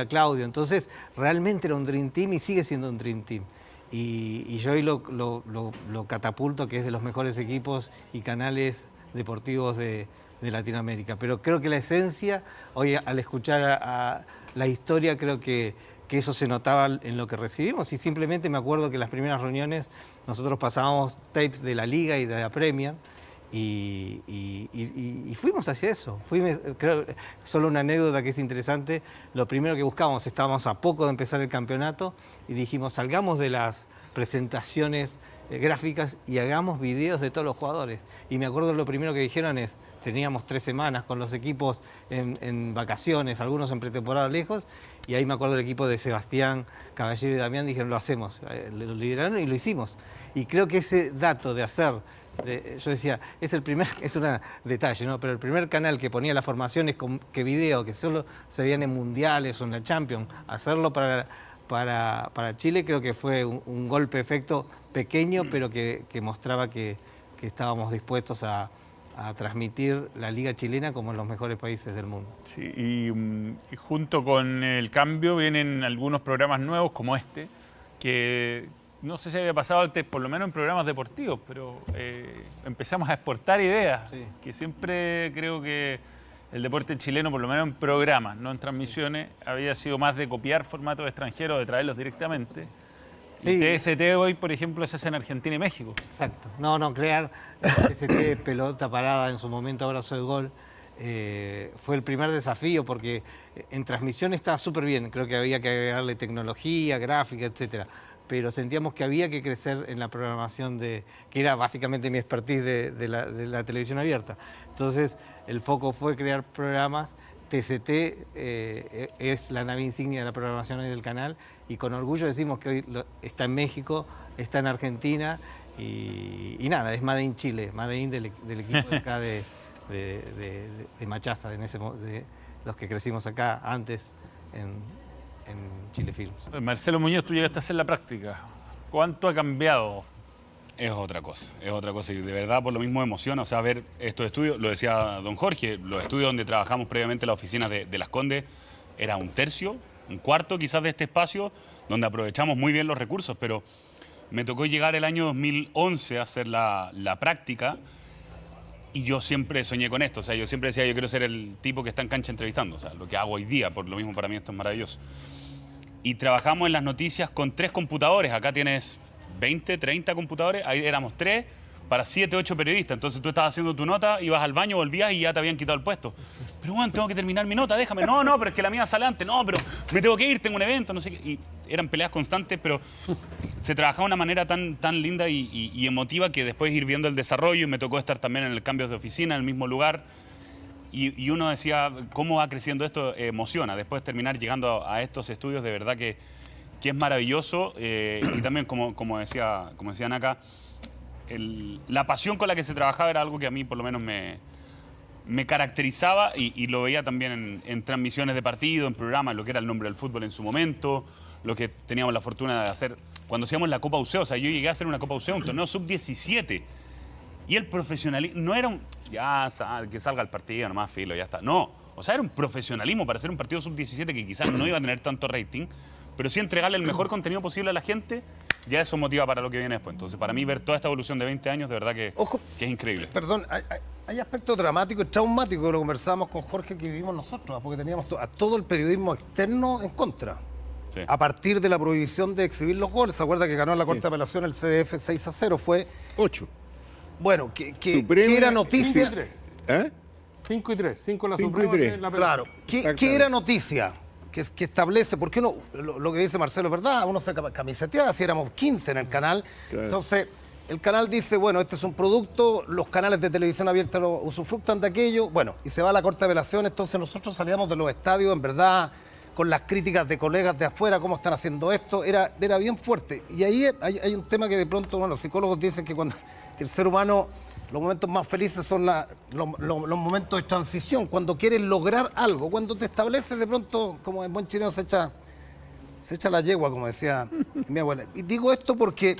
Claudio. Entonces realmente era un Dream Team y sigue siendo un Dream Team. Y yo hoy lo catapulto, que es de los mejores equipos y canales deportivos de Latinoamérica. Pero creo que la esencia, hoy al escuchar a la historia, creo que eso se notaba en lo que recibimos. Y simplemente me acuerdo que en las primeras reuniones nosotros pasábamos tapes de la Liga y de la Premier y fuimos hacia eso. Creo, solo una anécdota que es interesante, lo primero que buscábamos, estábamos a poco de empezar el campeonato y dijimos, salgamos de las presentaciones gráficas y hagamos videos de todos los jugadores. Y me acuerdo lo primero que dijeron es, teníamos 3 semanas con los equipos en vacaciones, algunos en pretemporada lejos, y ahí me acuerdo del equipo de Sebastián, Caballero y Damián, dijeron, lo hacemos, lo lideraron y lo hicimos. Y creo que ese dato de hacer, yo decía, es un detalle, ¿no? Pero el primer canal que ponía las formaciones que video, que solo se veían en mundiales o en la Champions, hacerlo para Chile creo que fue un golpe de efecto pequeño, pero que mostraba que estábamos dispuestos a transmitir la Liga Chilena como en los mejores países del mundo. Sí, y junto con el cambio vienen algunos programas nuevos como este, que no sé si había pasado antes, por lo menos en programas deportivos, pero empezamos a exportar ideas, sí, que siempre creo que el deporte chileno, por lo menos en programas, no en transmisiones, había sido más de copiar formatos extranjeros, de traerlos directamente. Sí. Y TST hoy, por ejemplo, se hace en Argentina y México. Exacto. No, crear TST, pelota parada, en su momento abrazo de gol, fue el primer desafío porque en transmisión estaba súper bien. Creo que había que agregarle tecnología, gráfica, etcétera. Pero sentíamos que había que crecer en la programación que era básicamente mi expertise de la televisión abierta. Entonces, el foco fue crear programas. TST es la nave insignia de la programación del canal y con orgullo decimos que hoy está en México, está en Argentina y nada, es Made in Chile, Made in del equipo de acá de Machaza, de los que crecimos acá antes en Chile Films. Marcelo Muñoz, tú llegaste a hacer la práctica. ¿Cuánto ha cambiado? Es otra cosa y de verdad por lo mismo emociona, o sea, ver estos estudios, lo decía don Jorge, los estudios donde trabajamos previamente en la oficina de Las Condes, era 1/3, 1/4 quizás de este espacio, donde aprovechamos muy bien los recursos, pero me tocó llegar el año 2011 a hacer la práctica y yo siempre soñé con esto. O sea, yo siempre decía, yo quiero ser el tipo que está en cancha entrevistando. O sea, lo que hago hoy día, por lo mismo para mí esto es maravilloso. Y trabajamos en las noticias con 3 computadores. Acá tienes 20, 30 computadores. Ahí éramos 3 para 7, 8 periodistas. Entonces tú estabas haciendo tu nota, ibas al baño, volvías y ya te habían quitado el puesto. Pero bueno, tengo que terminar mi nota, déjame. No, pero es que la mía sale antes. No, pero me tengo que ir, tengo un evento, no sé qué. Y eran peleas constantes, pero se trabajaba de una manera tan linda y emotiva que después ir viendo el desarrollo, y me tocó estar también en el cambio de oficina, en el mismo lugar. Y uno decía, ¿cómo va creciendo esto? Emociona. Después terminar llegando a estos estudios, de verdad que es maravilloso. Y también, como decían acá, la pasión con la que se trabajaba era algo que a mí por lo menos me caracterizaba, y lo veía también en transmisiones de partido, en programas, lo que era el Nombre del Fútbol en su momento, lo que teníamos la fortuna de hacer cuando hacíamos la Copa UC. O sea, yo llegué a hacer una Copa UC, un torneo sub-17, y el profesionalismo no era un, que salga el partido, nomás filo, ya está. No, o sea, era un profesionalismo para hacer un partido sub-17 que quizás no iba a tener tanto rating, pero sí entregarle el mejor contenido posible a la gente. Ya eso motiva para lo que viene después. Entonces, para mí, ver toda esta evolución de 20 años, de verdad que es increíble. Perdón, hay aspectos dramáticos y traumáticos que lo conversábamos con Jorge, que vivimos nosotros, porque teníamos a todo el periodismo externo en contra. Sí. A partir de la prohibición de exhibir los goles. ¿Se acuerda que ganó en la Corte de Apelación el CDF 6-0? Fue 8. Bueno, que era noticia. 5 y 3. ¿Eh? 5 y 3. 5 la Suprema. Claro. ¿Qué era noticia? Que establece, porque uno, lo que dice Marcelo es verdad, uno se camiseteaba, si éramos 15 en el canal. Claro. Entonces, el canal dice, bueno, este es un producto, los canales de televisión abierta lo usufructan de aquello, bueno, y se va a la Corte de Apelación. Entonces nosotros salíamos de los estadios, en verdad, con las críticas de colegas de afuera, cómo están haciendo esto, era bien fuerte. Y ahí hay un tema que de pronto, bueno, los psicólogos dicen que que el ser humano, los momentos más felices son los momentos de transición, cuando quieres lograr algo, cuando te estableces de pronto, como en buen chileno se echa la yegua, como decía mi abuela. Y digo esto porque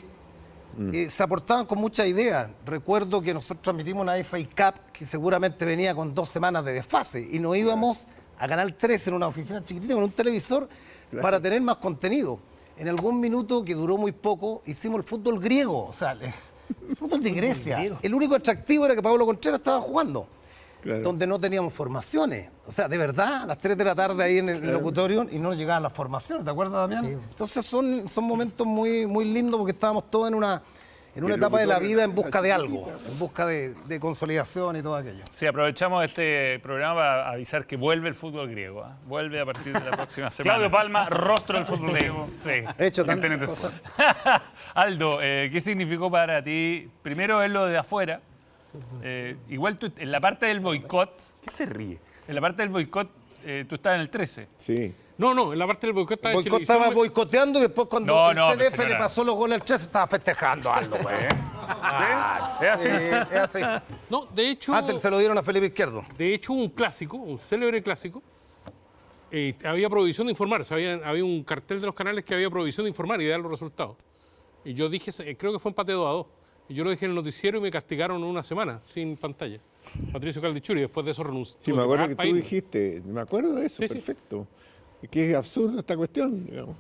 se aportaban con muchas ideas. Recuerdo que nosotros transmitimos una FA Cup que seguramente venía con 2 semanas de desfase, y nos íbamos a Canal 13 en una oficina chiquitita con un televisor para tener más contenido. En algún minuto, que duró muy poco, hicimos el fútbol griego, o sea, el fútbol de Grecia. El único atractivo era que Pablo Contreras estaba jugando, donde no teníamos formaciones. O sea, de verdad, a las 3 de la tarde ahí en el locutorio, y no llegaban las formaciones, ¿te acuerdas, Damián? Sí. Entonces son momentos muy, muy lindos, porque estábamos todos en una etapa de la vida en busca de algo, en busca de consolidación y todo aquello. Sí, aprovechamos este programa para avisar que vuelve el fútbol griego. Vuelve a partir de la próxima semana. Claudio Palma, rostro del fútbol griego. Sí. He hecho tantas cosas. Aldo, ¿qué significó para ti, primero, verlo de afuera? Igual tú, en la parte del boicot... ¿Qué se ríe? En la parte del boicot, tú estás en el 13. Sí. No, en la parte del boicot estaba en Televisión. Estaba boicoteando, y después cuando el CDF le pasó los goles al 13, estaba festejando algo, güey. Es así. Es así. No, de hecho... Antes se lo dieron a Felipe Izquierdo. De hecho, un clásico, un célebre clásico, había prohibición de informar. O sea, había un cartel de los canales que había prohibición de informar y de dar los resultados. Y yo dije, creo que fue empate 2-2. Y yo lo dije en el noticiero y me castigaron una semana sin pantalla. Patricio Caldichuri, después de eso renunció. Sí, me acuerdo que tú dijiste, me acuerdo de eso, sí, perfecto. Sí. Que es absurdo esta cuestión, digamos.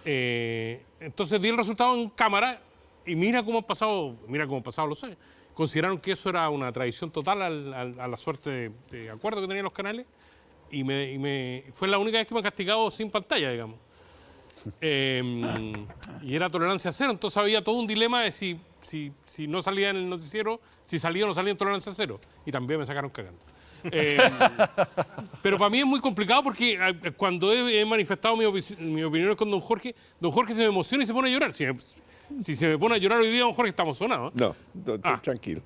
Entonces di el resultado en cámara y mira cómo han pasado los años. Consideraron que eso era una traición total a la suerte de acuerdo que tenían los canales, y fue la única vez que me han castigado sin pantalla, digamos. Y era tolerancia cero, entonces había todo un dilema de si no salía en el noticiero, si salía o no salía en tolerancia cero. Y también me sacaron cagando. Pero para mí es muy complicado, porque cuando he manifestado mi opinión con don Jorge se me emociona y se pone a llorar. Si se me pone a llorar hoy día, don Jorge, estamos sonados. No, tranquilo.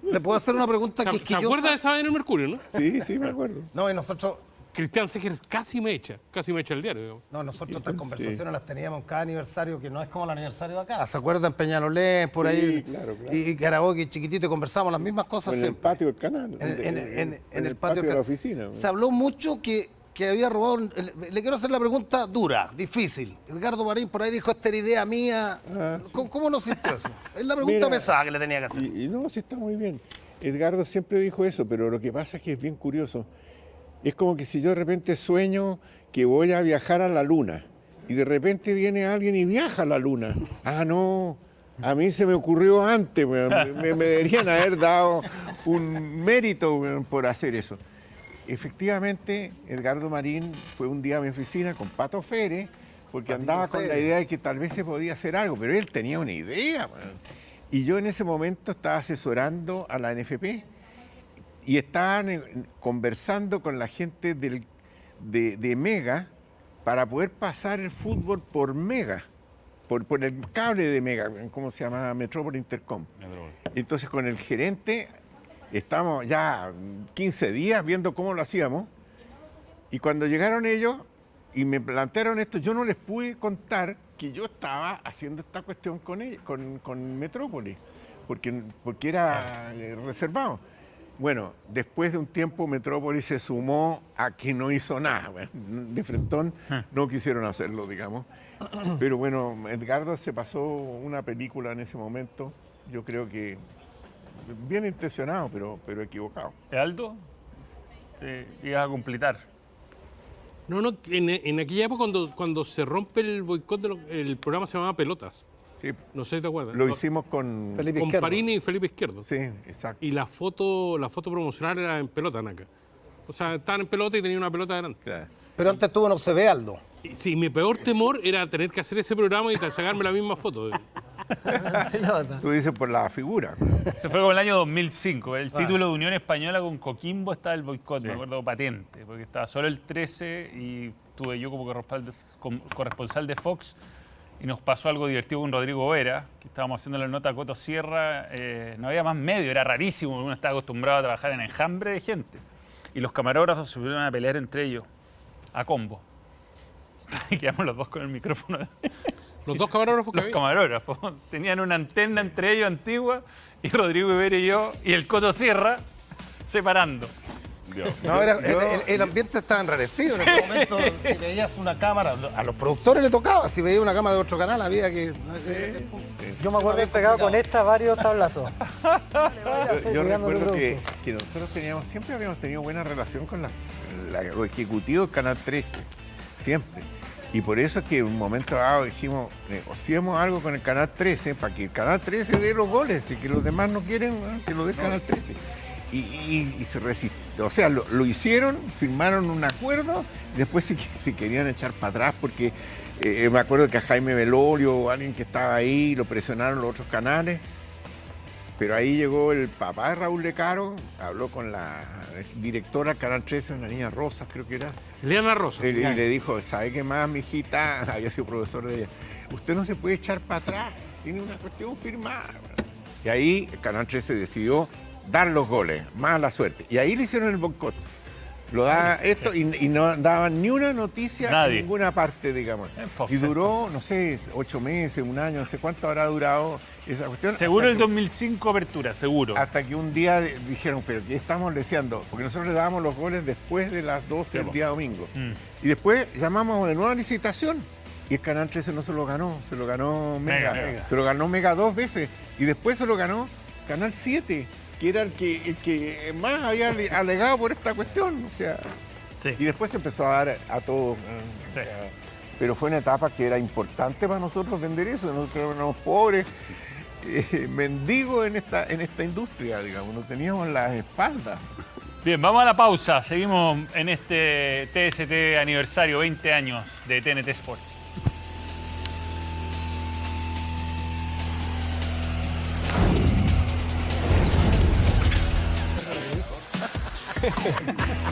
¿Le puedo hacer una pregunta? ¿Se acuerda de esa vez en el Mercurio, no? Sí, me acuerdo. No, y nosotros... Cristian Segers casi me echa el diario, digamos. No, nosotros estas conversaciones las teníamos en cada aniversario, que no es como el aniversario de acá. ¿Se acuerdan? Peñalolén, por ahí. Claro. Y Caraboque, chiquitito, conversamos las mismas cosas en siempre. El patio del canal. En el patio de la oficina. Se habló mucho que había robado... Le quiero hacer la pregunta dura, difícil. Edgardo Marín por ahí dijo, esta era idea mía. Sí. ¿Cómo no sintió eso? Es la pregunta pesada que le tenía que hacer. Y no, sí está muy bien. Edgardo siempre dijo eso, pero lo que pasa es que es bien curioso. Es como que si yo de repente sueño que voy a viajar a la luna, y de repente viene alguien y viaja a la luna. Ah, no, a mí se me ocurrió antes, me deberían haber dado un mérito por hacer eso. Efectivamente, Edgardo Marín fue un día a mi oficina con Pato Fere, porque andaba con la idea de que tal vez se podía hacer algo, pero él tenía una idea. Y yo en ese momento estaba asesorando a la NFP y estaban conversando con la gente de Mega para poder pasar el fútbol por Mega, por el cable de Mega, ¿cómo se llama? Metrópoli Intercom. Entonces con el gerente estamos ya 15 días viendo cómo lo hacíamos, y cuando llegaron ellos y me plantearon esto, yo no les pude contar que yo estaba haciendo esta cuestión con Metrópoli, porque era reservado. Bueno, después de un tiempo Metrópoli se sumó a que no hizo nada. De frentón no quisieron hacerlo, digamos. Pero bueno, Edgardo se pasó una película en ese momento, yo creo que bien intencionado, pero equivocado. ¿Aldo? Ibas a completar. No, en aquella época cuando se rompe el boicot, el programa se llamaba Pelotas. Sí. No sé si te acuerdas. Lo hicimos con Felipe Izquierdo. Parini y Felipe Izquierdo. Sí, exacto. Y la foto promocional era en pelota, Naca. O sea, estaban en pelota y tenían una pelota delante. Claro. Pero antes tuvo no se ve, Aldo. Sí, mi peor temor era tener que hacer ese programa y sacarme la misma foto. Tú dices por la figura. Se fue con el año 2005. El título de Unión Española con Coquimbo estaba el boicot, me acuerdo, patente, porque estaba solo el 13 y estuve yo como corresponsal de Fox y nos pasó algo divertido con Rodrigo Vera, que estábamos haciendo la nota a Coto Sierra. No había más medio, era rarísimo, uno estaba acostumbrado a trabajar en enjambre de gente. Y los camarógrafos se volvieron a pelear entre ellos, a combo. Y quedamos los dos con el micrófono. ¿Los dos camarógrafos que Los camarógrafos. Tenían una antena entre ellos antigua y Rodrigo Ibera y yo y el Coto Sierra separando. No, el ambiente estaba enrarecido. En ese momento, si veías una cámara, a los productores les tocaba. Si veías una cámara de otro canal, había que... Yo me acuerdo de haber pegado con esta varios tablazos. Yo recuerdo que nosotros siempre habíamos tenido buena relación con los ejecutivos del Canal 13. Siempre. Y por eso es que en un momento dado dijimos, negociemos algo con el Canal 13 para que el Canal 13 dé los goles y que los demás no quieren que lo dé el Canal 13. Y se resistió. O sea, lo hicieron, firmaron un acuerdo, y después se querían echar para atrás porque me acuerdo que a Jaime Belolio, alguien que estaba ahí, lo presionaron los otros canales. Pero ahí llegó el papá de Raúl De Caro, habló con la directora del Canal 13, una niña Rosas, creo que era. Eliana Rosas. Y le dijo, ¿sabe qué más, mijita? Había sido profesor de ella. Usted no se puede echar para atrás, tiene una cuestión firmada. Y ahí el Canal 13 decidió dar los goles, mala suerte. Y ahí le hicieron el boicot. Lo da esto y no daban ni una noticia en ninguna parte, digamos. Y duró, no sé, 8 meses, un año, no sé cuánto habrá durado esa cuestión. Seguro el 2005 apertura, seguro. Hasta que un día dijeron, pero ¿qué estamos deseando? Porque nosotros le dábamos los goles después de las 12 del día domingo. Y después llamamos de nueva licitación. Y el Canal 13 no se lo ganó, se lo ganó Mega. Se lo ganó Mega 2 veces. Y después se lo ganó Canal 7. Que era el que más había alegado por esta cuestión, o sea, y después se empezó a dar a todos. Pero fue una etapa que era importante para nosotros vender eso. Nosotros éramos pobres, mendigos en esta industria, digamos, no teníamos las espaldas. Bien, vamos a la pausa. Seguimos en este TST aniversario, 20 años de TNT Sports.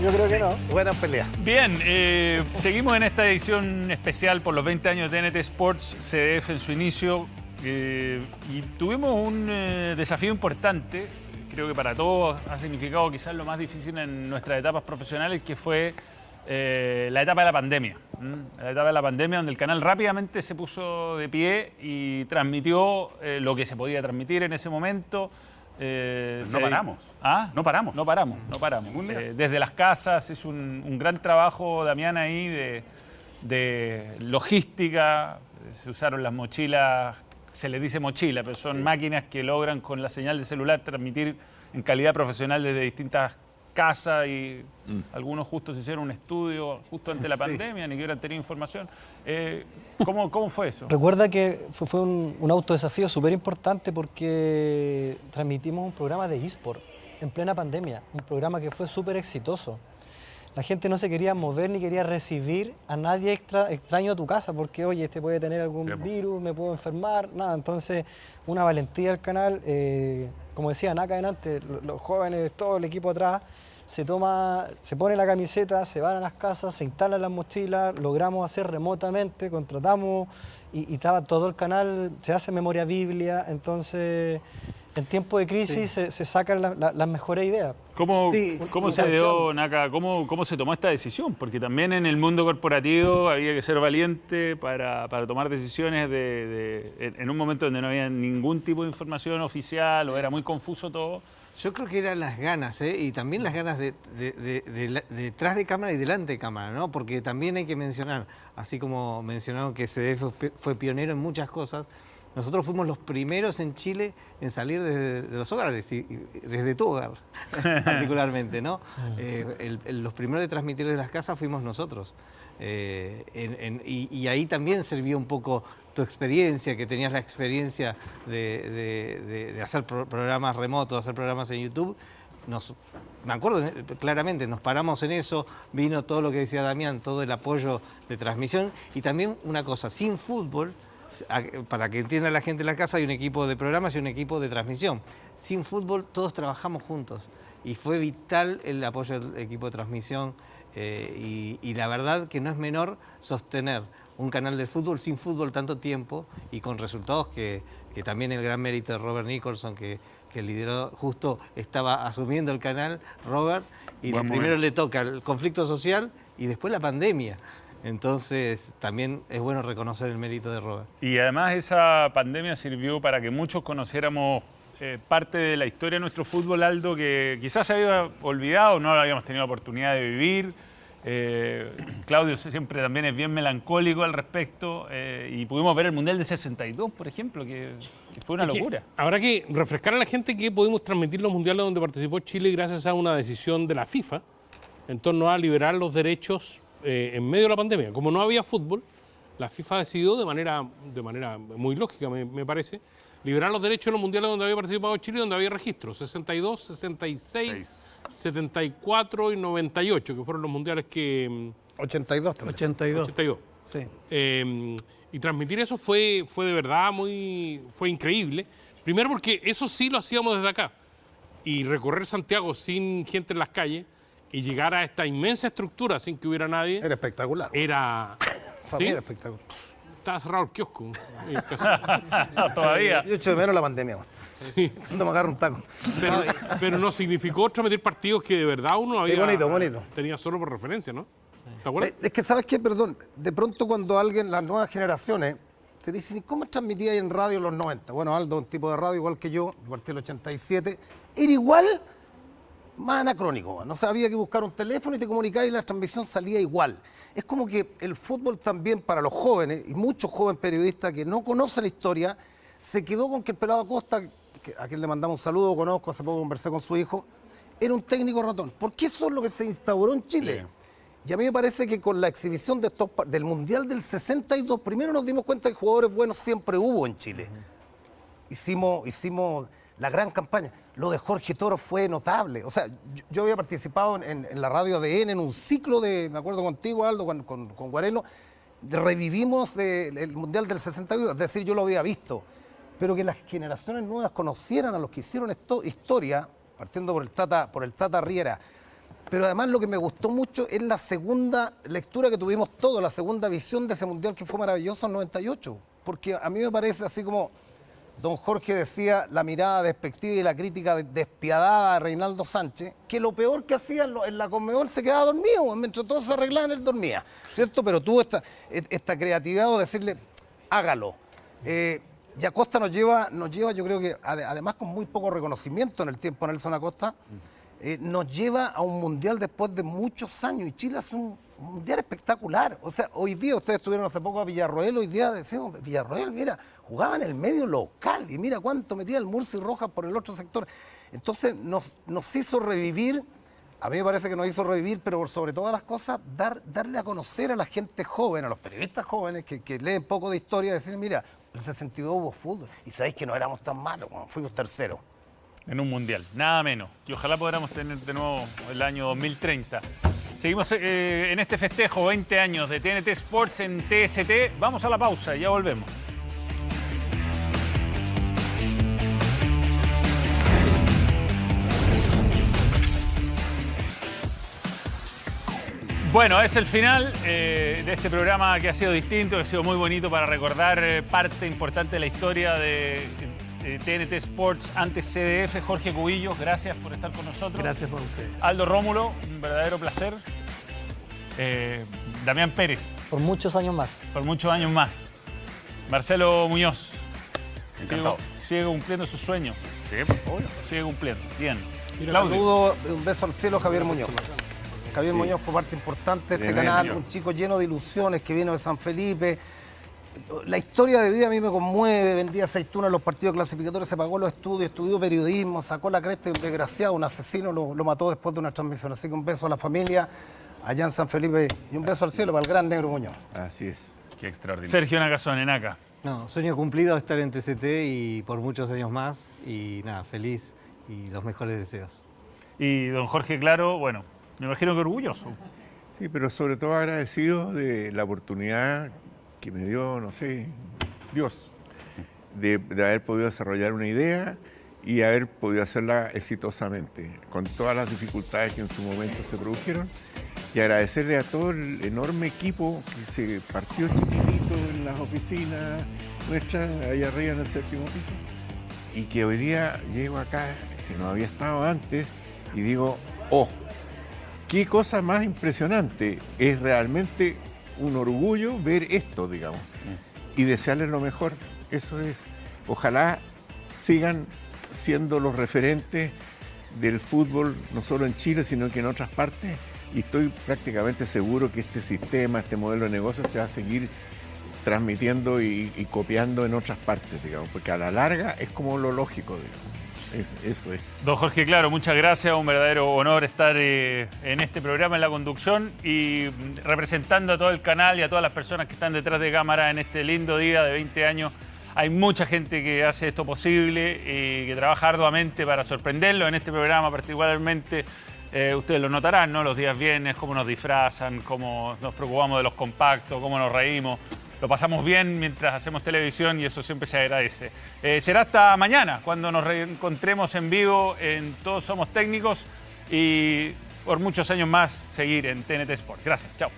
Yo creo que no. Buena pelea. Bien, seguimos en esta edición especial por los 20 años de TNT Sports, CDF en su inicio, y tuvimos un desafío importante, creo que para todos ha significado quizás lo más difícil en nuestras etapas profesionales, que fue la etapa de la pandemia. La etapa de la pandemia donde el canal rápidamente se puso de pie y transmitió lo que se podía transmitir en ese momento. No paramos. ¿Ah? No paramos. No paramos. Desde las casas es un gran trabajo, Damián, ahí de logística. Se usaron las mochilas, se les dice mochila, pero son máquinas que logran con la señal de celular transmitir en calidad profesional desde distintas casa y algunos justo se hicieron un estudio justo antes de la pandemia, ni que hubieran tenido información. ¿Cómo fue eso? Recuerda que fue un autodesafío súper importante porque transmitimos un programa de eSport en plena pandemia, un programa que fue súper exitoso. La gente no se quería mover ni quería recibir a nadie extraño a tu casa porque, oye, este puede tener algún virus, me puedo enfermar, nada. Entonces, una valentía del canal, como decían acá adelante, los jóvenes, todo el equipo atrás, se pone la camiseta, se van a las casas, se instalan las mochilas, logramos hacer remotamente, contratamos y estaba todo el canal, se hace memoria biblia, entonces en tiempo de crisis se sacan las mejores ideas. ¿Cómo se dio, Naka? ¿Cómo se tomó esta decisión? Porque también en el mundo corporativo había que ser valiente para tomar decisiones en un momento donde no había ningún tipo de información oficial o era muy confuso todo. Yo creo que eran las ganas, y también las ganas detrás de cámara y delante de cámara, ¿no? Porque también hay que mencionar, así como mencionaron que CDF fue pionero en muchas cosas, nosotros fuimos los primeros en Chile en salir de los hogares, y desde tu hogar particularmente, ¿no? Los primeros de transmitir desde las casas fuimos nosotros. Y ahí también sirvió un poco tu experiencia, que tenías la experiencia de hacer programas remotos, hacer programas en YouTube. Me acuerdo claramente, nos paramos en eso, vino todo lo que decía Damián, todo el apoyo de transmisión y también una cosa, sin fútbol, para que entienda la gente en la casa, hay un equipo de programas y un equipo de transmisión. Sin fútbol todos trabajamos juntos y fue vital el apoyo del equipo de transmisión y la verdad que no es menor sostener un canal de fútbol sin fútbol tanto tiempo y con resultados que también el gran mérito de Robert Nicholson que lideró, justo estaba asumiendo el canal, Robert, y primero le toca el conflicto social y después la pandemia. Entonces, también es bueno reconocer el mérito de Robert. Y además esa pandemia sirvió para que muchos conociéramos parte de la historia de nuestro fútbol, Aldo, que quizás se había olvidado, no lo habíamos tenido la oportunidad de vivir. Claudio siempre también es bien melancólico al respecto y pudimos ver el Mundial de 62, por ejemplo, que fue una locura. Habrá que refrescar a la gente que pudimos transmitir los mundiales donde participó Chile gracias a una decisión de la FIFA en torno a liberar los derechos en medio de la pandemia. Como no había fútbol, la FIFA decidió de manera muy lógica, me parece, liberar los derechos en los mundiales donde había participado Chile, donde había registros, 62, 66, 74 y 98, que fueron los mundiales que... 82 también. 82. Sí. Y transmitir eso fue de verdad fue increíble. Primero porque eso sí lo hacíamos desde acá. Y recorrer Santiago sin gente en las calles y llegar a esta inmensa estructura sin que hubiera nadie... Era espectacular. Era... Para mí era espectacular. Estaba cerrado el kiosco. Todavía. Yo echo de menos la pandemia. Sí. No me agarro un taco. Pero no significó transmitir partidos que de verdad uno había... bonito. Tenía solo por referencia, ¿no? ¿Te acuerdas? Es que, ¿sabes qué? Perdón. De pronto cuando alguien, las nuevas generaciones, te dicen, ¿cómo transmitía en radio en los 90? Bueno, Aldo, un tipo de radio igual que yo, partí en el 87, era igual, más anacrónico. No sabía que buscar un teléfono y te comunicabas y la transmisión salía igual. Es como que el fútbol también para los jóvenes, y muchos jóvenes periodistas que no conocen la historia, se quedó con que el pelado Acosta, a quien le mandamos un saludo, conozco, hace poco conversé con su hijo, era un técnico ratón. Porque eso es lo que se instauró en Chile. Y a mí me parece que con la exhibición del Mundial del 62, primero nos dimos cuenta que jugadores buenos siempre hubo en Chile. Hicimos la gran campaña. Lo de Jorge Toro fue notable. O sea, yo había participado en la radio ADN en un ciclo de, me acuerdo contigo, Aldo, con Guareno, revivimos el Mundial del 62, es decir, yo lo había visto. Pero que las generaciones nuevas conocieran a los que hicieron historia, partiendo por el Tata Riera. Pero además lo que me gustó mucho es la segunda lectura que tuvimos todos, la segunda visión de ese Mundial que fue maravilloso en 98. Porque a mí me parece así como don Jorge decía, la mirada despectiva y la crítica despiadada a Reinaldo Sánchez, que lo peor que hacía en la Conmebol se quedaba dormido, mientras todos se arreglaban, él dormía, ¿cierto? Pero tuvo esta creatividad de decirle, hágalo. Y Acosta nos lleva, yo creo que, además con muy poco reconocimiento en el tiempo, Nelson Acosta, nos lleva a un mundial después de muchos años. Y Chile hace un mundial espectacular. O sea, hoy día, ustedes estuvieron hace poco a Villarroel, hoy día decimos, Villarroel, mira, jugaba en el medio local y mira cuánto metía el Murcia y Rojas por el otro sector. Entonces nos hizo revivir a mí me parece que nos hizo revivir, pero por sobre todas las cosas, darle a conocer a la gente joven, a los periodistas jóvenes que leen poco de historia, decir, mira, en el 62 hubo fútbol y sabéis que no éramos tan malos, fuimos terceros. En un mundial, nada menos. Y ojalá podamos tener de nuevo el año 2030. Seguimos en este festejo, 20 años de TNT Sports en TST. Vamos a la pausa y ya volvemos. Bueno, es el final de este programa que ha sido distinto, que ha sido muy bonito para recordar parte importante de la historia de TNT Sports, antes CDF. Jorge Cubillos, gracias por estar con nosotros. Gracias por ustedes. Aldo Rómulo, un verdadero placer. Damián Pérez. Por muchos años más. Por muchos años más. Marcelo Muñoz. Encantado. Sigue cumpliendo sus sueños. Sí, por favor. Sigue cumpliendo. Bien. Un saludo, un beso al cielo, Javier Muñoz. Javier Muñoz fue parte importante de este canal, un chico lleno de ilusiones que vino de San Felipe. La historia de vida a mí me conmueve, vendía aceitunas en los partidos clasificatorios, se pagó los estudios, estudió periodismo, sacó la cresta y un desgraciado, un asesino, lo mató después de una transmisión. Así que un beso a la familia allá en San Felipe y un beso al cielo para el gran Negro Muñoz. Así es. Qué extraordinario. Sergio Nakazón, Enaca. No, sueño cumplido estar en TCT y por muchos años más. Y nada, feliz y los mejores deseos. Y don Jorge Claro, bueno, me imagino que orgulloso. Sí, pero sobre todo agradecido de la oportunidad que me dio, no sé, Dios, de haber podido desarrollar una idea y haber podido hacerla exitosamente, con todas las dificultades que en su momento se produjeron. Y agradecerle a todo el enorme equipo que se partió chiquitito en las oficinas nuestras, ahí arriba en el 7º piso, y que hoy día llego acá, que no había estado antes, y digo, oh, qué cosa más impresionante. Es realmente un orgullo ver esto, digamos, y desearles lo mejor. Eso es. Ojalá sigan siendo los referentes del fútbol, no solo en Chile, sino que en otras partes. Y estoy prácticamente seguro que este sistema, este modelo de negocio se va a seguir transmitiendo y copiando en otras partes, digamos, porque a la larga es como lo lógico, digamos. Eso es. Don Jorge Claro, muchas gracias. Un verdadero honor estar en este programa, en la conducción y representando a todo el canal y a todas las personas que están detrás de cámara en este lindo día de 20 años. Hay mucha gente que hace esto posible y que trabaja arduamente para sorprenderlo en este programa particularmente. Ustedes lo notarán, ¿no? Los días viernes, cómo nos disfrazan, cómo nos preocupamos de los compactos, cómo nos reímos. Lo pasamos bien mientras hacemos televisión y eso siempre se agradece. Será hasta mañana cuando nos reencontremos en vivo en Todos Somos Técnicos y por muchos años más seguir en TNT Sport. Gracias, chao.